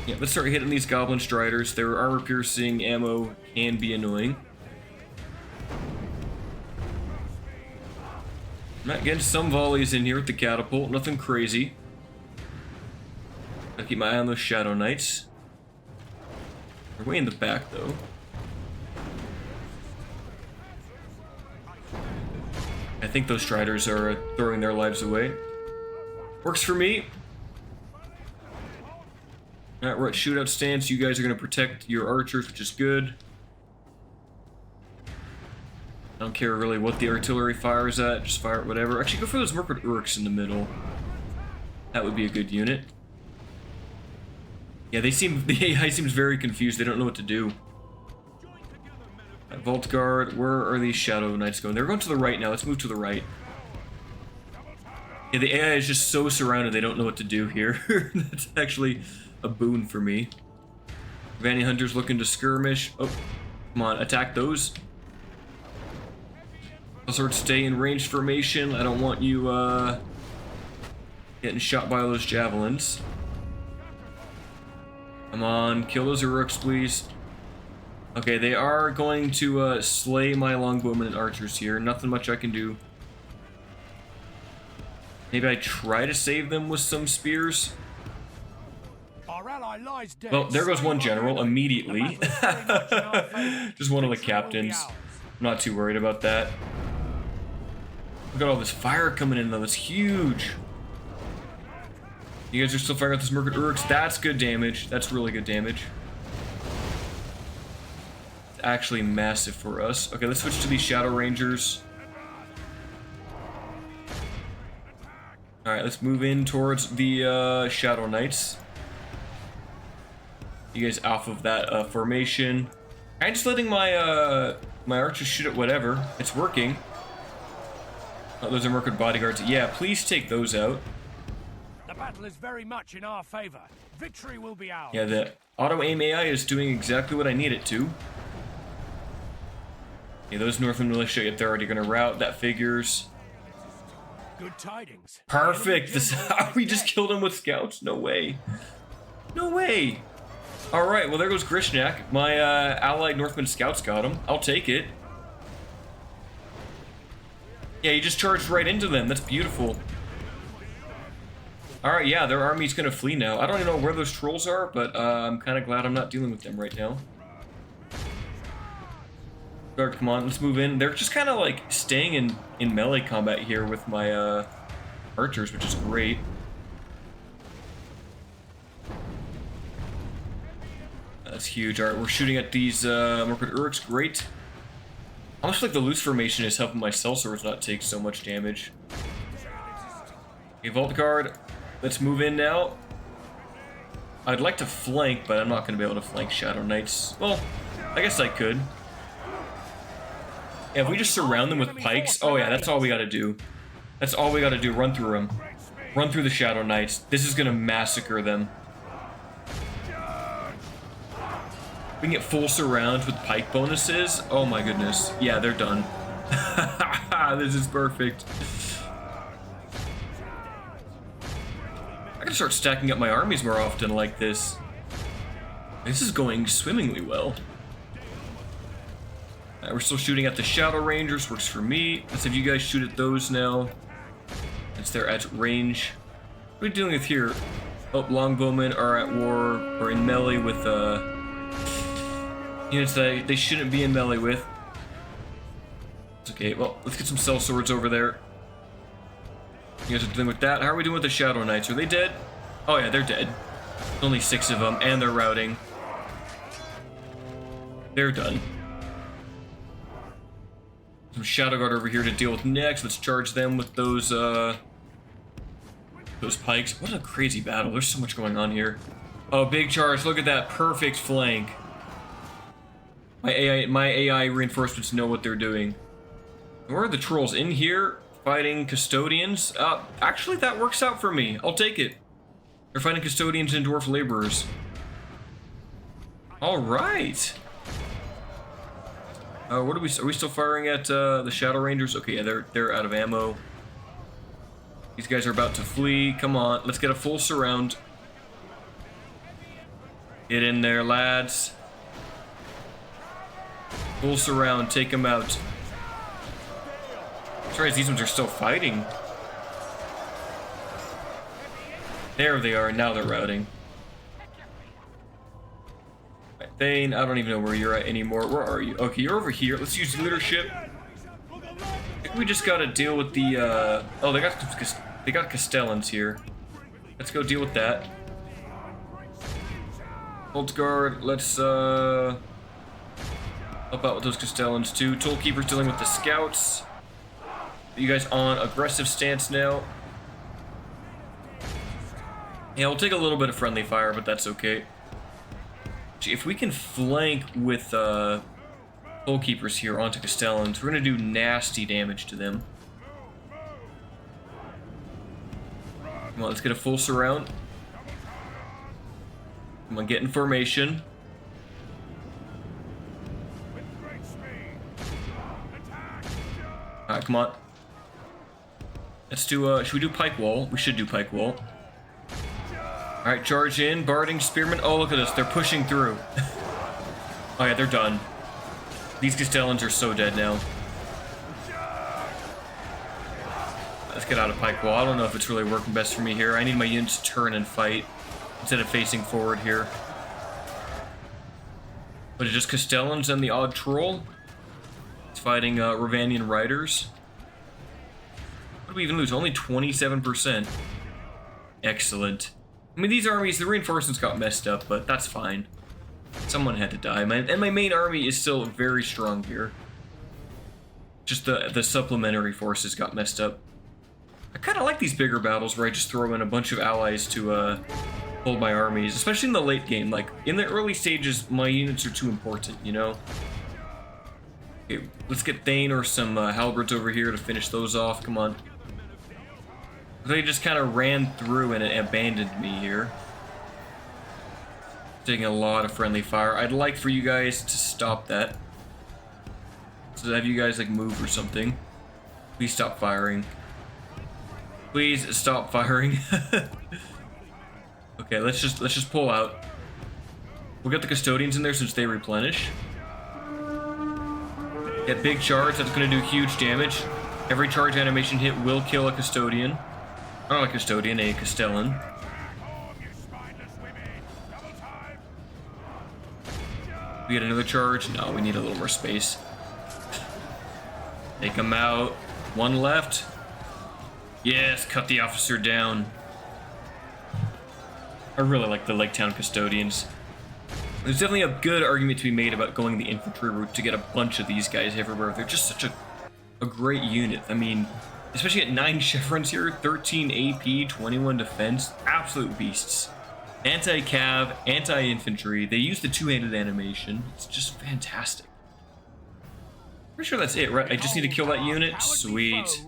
Yeah, let's start hitting these Goblin Striders. Their armor-piercing ammo can be annoying. I'm not getting some volleys in here with the catapult. Nothing crazy. I'll keep my eye on those Shadow Knights. They're way in the back, though. I think those Striders are throwing their lives away. Works for me. Alright, we're at shootout stance. You guys are going to protect your archers, which is good. I don't care really what the artillery fires at. Just fire at whatever. Actually, go for those Mercururks in the middle. That would be a good unit. Yeah, the AI seems very confused. They don't know what to do. Vault Guard, where are these Shadow Knights going? They're going to the right now. Let's move to the right. Yeah, the AI is just so surrounded they don't know what to do here. That's actually a boon for me. Vanny Hunter's looking to skirmish. Oh, come on, attack those. Also, stay in ranged formation. I don't want you getting shot by those javelins. Come on, kill those Uruks, please. Okay, they are going to slay my longbowmen and archers here. Nothing much I can do. Maybe I try to save them with some spears. Our ally lies dead. Well, there goes one general immediately. Just one of the captains. I'm not too worried about that. Look at all this fire coming in though, that's huge. You guys are still firing out this Murked Uruks. That's good damage. That's really good damage. It's actually massive for us. Okay, let's switch to these Shadow Rangers. Alright, let's move in towards the Shadow Knights. You guys off of that formation. I'm just letting my my archers shoot at whatever. It's working. Oh, those are Murked bodyguards. Yeah, please take those out. The battle is very much in our favor. Victory will be ours. Yeah, the auto-aim AI is doing exactly what I need it to. Yeah, those Northern Militia, if they're already going to rout, that figures. Good tidings. Perfect! We just killed him with scouts? No way. No way! Alright, well there goes Grishnak. My allied Northman scouts got him. I'll take it. Yeah, you just charged right into them. That's beautiful. Alright, yeah, their army's gonna flee now. I don't even know where those trolls are, but I'm kind of glad I'm not dealing with them right now. Guard, come on, let's move in. They're just kind of like staying in melee combat here with my archers, which is great. That's huge. Alright, we're shooting at these Murked Uruks. Great. Almost like the loose formation is helping my sellswords not take so much damage. Okay, Vault Guard. Let's move in now. I'd like to flank, but I'm not going to be able to flank Shadow Knights. Well, I guess I could. Yeah, if we just surround them with pikes. Oh yeah, that's all we got to do. That's all we got to do. Run through them. Run through the Shadow Knights. This is going to massacre them. We can get full surround with pike bonuses. Oh my goodness. Yeah, they're done. This is perfect. I gotta start stacking up my armies more often like this. This is going swimmingly well. We're still shooting at the Shadow Rangers. Works for me. Let's have you guys shoot at those now. Since they're at range. What are we dealing with here? Oh, longbowmen are at war or in melee with units that they shouldn't be in melee with. It's okay. Well, let's get some sellswords over there. You guys are dealing with that. How are we doing with the Shadow Knights? Are they dead? Oh yeah, they're dead. There's only 6 of them, and they're routing. They're done. Some Shadow Guard over here to deal with next. Let's charge them with those pikes. What a crazy battle. There's so much going on here. Oh, big charge. Look at that. Perfect flank. My AI reinforcements know what they're doing. Where are the trolls? In here? Fighting custodians? Actually, that works out for me. I'll take it. They're fighting custodians and dwarf laborers. All right. What are we still firing at the Shadow Rangers? Okay, yeah, they're out of ammo. These guys are about to flee. Come on, let's get a full surround. Get in there, lads. Full surround. Take them out. Sorry, these ones are still fighting. There they are, now they're routing. Right, Thane, I don't even know where you're at anymore. Where are you? Okay, you're over here. Let's use leadership. I think we just gotta deal with the, oh, they got Castellans here. Let's go deal with that. Hold guard, let's, help out with those Castellans too. Tollkeeper's dealing with the scouts. You guys on aggressive stance now. Yeah, we'll take a little bit of friendly fire, but that's okay. If we can flank with Tollkeepers here onto Castellans, we're gonna do nasty damage to them. Come on, let's get a full surround. Come on, get in formation. come on. Let's do, should we do pike wall? We should do pike wall. Alright, charge in, barding, spearmen. Oh, look at this, they're pushing through. Oh yeah, they're done. These Castellans are so dead now. Let's get out of pike wall. I don't know if it's really working best for me here. I need my units to turn and fight instead of facing forward here. But it's just Castellans and the odd troll. It's fighting Ravanian riders. What did we even lose? Only 27%. Excellent. I mean, these armies, the reinforcements got messed up, but that's fine. Someone had to die. And my main army is still very strong here. Just the supplementary forces got messed up. I kind of like these bigger battles where I just throw in a bunch of allies to hold my armies, especially in the late game. Like, in the early stages, my units are too important, you know? Okay, let's get Thane or some halberds over here to finish those off. Come on. They just kind of ran through and abandoned me here. Taking a lot of friendly fire. I'd like for you guys to stop that. So have you guys like move or something. Please stop firing. Please stop firing. Okay, let's just pull out. We'll get the custodians in there since they replenish. Get big charge, that's gonna do huge damage. Every charge animation hit will kill a custodian. Not a custodian, a Castellan. We get another charge? No, we need a little more space. Take him out. One left. Yes, cut the officer down. I really like the Lake Town Custodians. There's definitely a good argument to be made about going the infantry route to get a bunch of these guys everywhere. They're just such a great unit. I mean, especially at 9 chevrons here, 13 AP, 21 defense, absolute beasts. Anti-cav, anti-infantry, they use the two-handed animation. It's just fantastic. Pretty sure that's it, right? I just need to kill that unit. Sweet.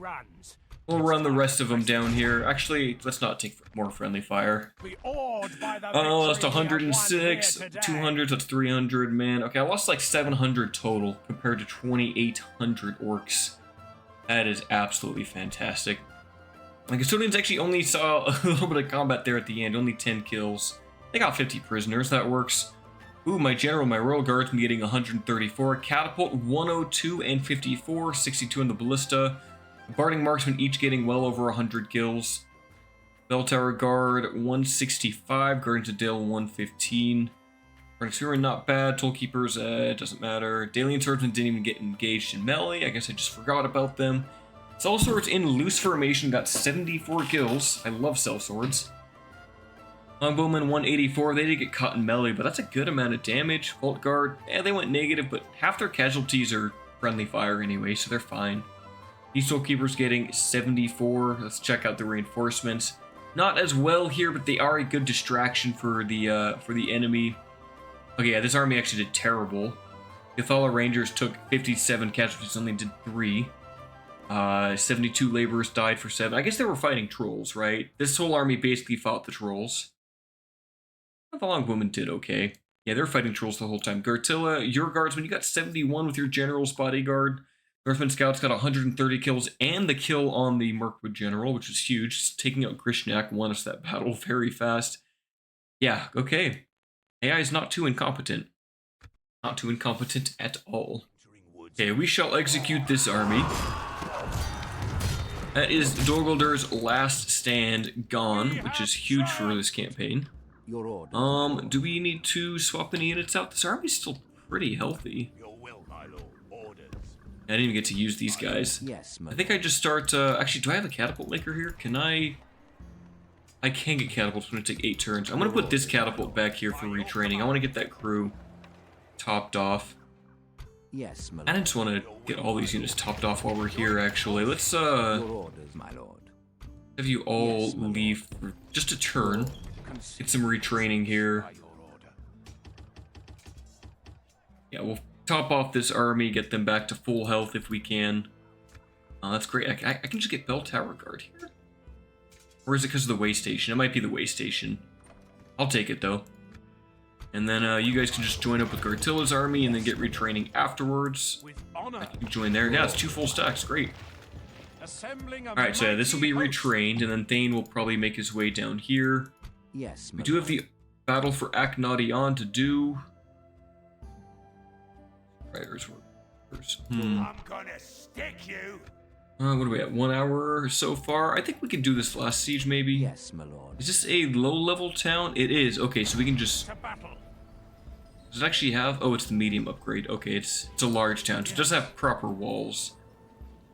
We'll run the rest of them down here. Actually, let's not take more friendly fire. Oh, that's 106, 200, that's 300, man. Okay, I lost like 700 total compared to 2,800 orcs. That is absolutely fantastic. The custodians actually only saw a little bit of combat there at the end, only 10 kills. They got 50 prisoners, that works. Ooh, my general, my royal guardsman getting 134, catapult 102 and 54, 62 in the ballista. Barding marksmen each getting well over 100 kills. Bell Tower Guard 165, Guardians of Dale 115. Spearmen not bad, Tollkeepers doesn't matter. Dalian swordsmen didn't even get engaged in melee, I guess I just forgot about them. Sellswords in loose formation got 74 kills. I love sellswords. Longbowmen 184, they did get caught in melee, but that's a good amount of damage. Vault Guard, they went negative, but half their casualties are friendly fire anyway, so they're fine. These Tollkeepers getting 74. Let's check out the reinforcements. Not as well here, but they are a good distraction for the enemy. Okay, yeah, this army actually did terrible. The Thala Rangers took 57 casualties, only did 3. 72 laborers died for 7. I guess they were fighting trolls, right? This whole army basically fought the trolls. The Longbowmen did okay. Yeah, they're fighting trolls the whole time. Gartilla, your guardsmen, you got 71 with your general's bodyguard. Northman Scouts got 130 kills and the kill on the Mirkwood General, which was huge. Taking out Grishnak won us that battle very fast. Yeah, okay. AI is not too incompetent. Not too incompetent at all. Okay, we shall execute this army. That is Dol Guldur's last stand gone, which is huge for this campaign. Do we need to swap any units out? This army's still pretty healthy. I didn't even get to use these guys. I think I just start, actually, do I have a catapult maker here? Can I can get catapults, it's gonna take 8 turns. I'm gonna put this catapult back here for retraining. I wanna get that crew topped off. Yes, my I lord. just wanna get all these units topped off while we're here, actually. Let's, Your orders, my lord. have you all leave for just a turn. Get some retraining here. Yeah, we'll top off this army, get them back to full health if we can. That's great. I can just get Bell Tower Guard here. Or is it because of the way station? It might be the way station. I'll take it though. And then you guys can just join up with Gartilla's army and then get retraining afterwards. I can join there. Yeah, it's 2 full stacks. Great. Assembling a Alright, so yeah, this will be mighty host. retrained, and then Thane will probably make his way down here. Yes, my We do have lord. the battle for Akhnadion to do. Riders workers. I'm gonna stick you. What are we at? 1 hour so far? I think we can do this last siege, maybe. Yes, my lord. Is this a low-level town? It is. Okay, so we can just... To battle. Does it actually have... Oh, it's the medium upgrade. Okay, it's a large town, so it does have proper walls.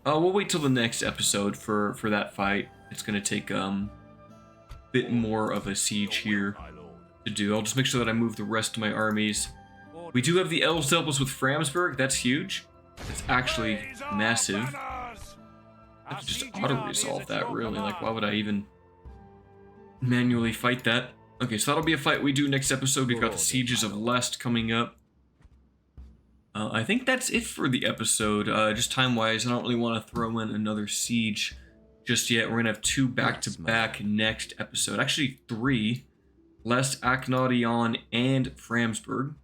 We'll wait till the next episode for that fight. It's gonna take bit more of a siege here to do. I'll just make sure that I move the rest of my armies. We do have the elves to help us with Framsburg. That's huge. It's actually Raise our massive. banners. I Our could just sieging auto-resolve armies at that, your really. Like, why command. would I even manually fight that? Okay, so that'll be a fight we do next episode. We've got the Sieges of Lest coming up. I think that's it for the episode. Just time-wise, I don't really want to throw in another siege just yet. We're going to have 2 back-to-back next episode. Actually, 3. Lest, Akhnadion, and Framsburg.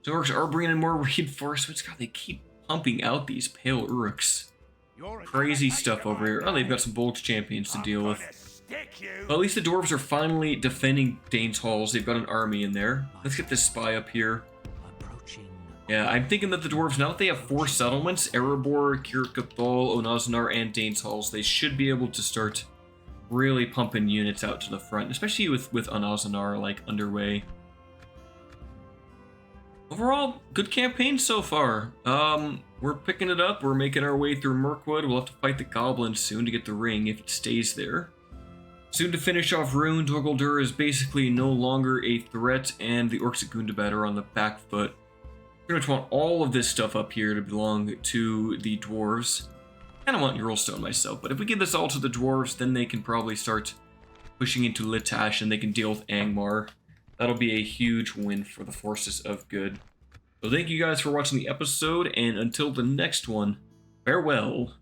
So Orcs are bringing in more reinforcements. God, they keep pumping out these Pale Uruks. You're a Crazy giant stuff over here. Oh, they've got some Bolg champions to I'm deal with. gonna stick you. Well, at least the dwarves are finally defending Dane's Halls. They've got an army in there. Let's get this spy up here. Approaching. Yeah, I'm thinking that the dwarves, now that they have 4 settlements, Erebor, Kirkathol, Onazanar, and Dane's Halls, they should be able to start really pumping units out to the front, especially with Onazanar, like, underway. Overall, good campaign so far. We're picking it up. We're making our way through Mirkwood. We'll have to fight the goblins soon to get the ring if it stays there. Soon to finish off Rune. Dol Guldur is basically no longer a threat, and the Orcs at Gundabad are on the back foot. Pretty much want all of this stuff up here to belong to the dwarves. Kind of want Uralstone myself, but if we give this all to the dwarves, then they can probably start pushing into Litash and they can deal with Angmar. That'll be a huge win for the forces of good. So thank you guys for watching the episode, and until the next one, farewell.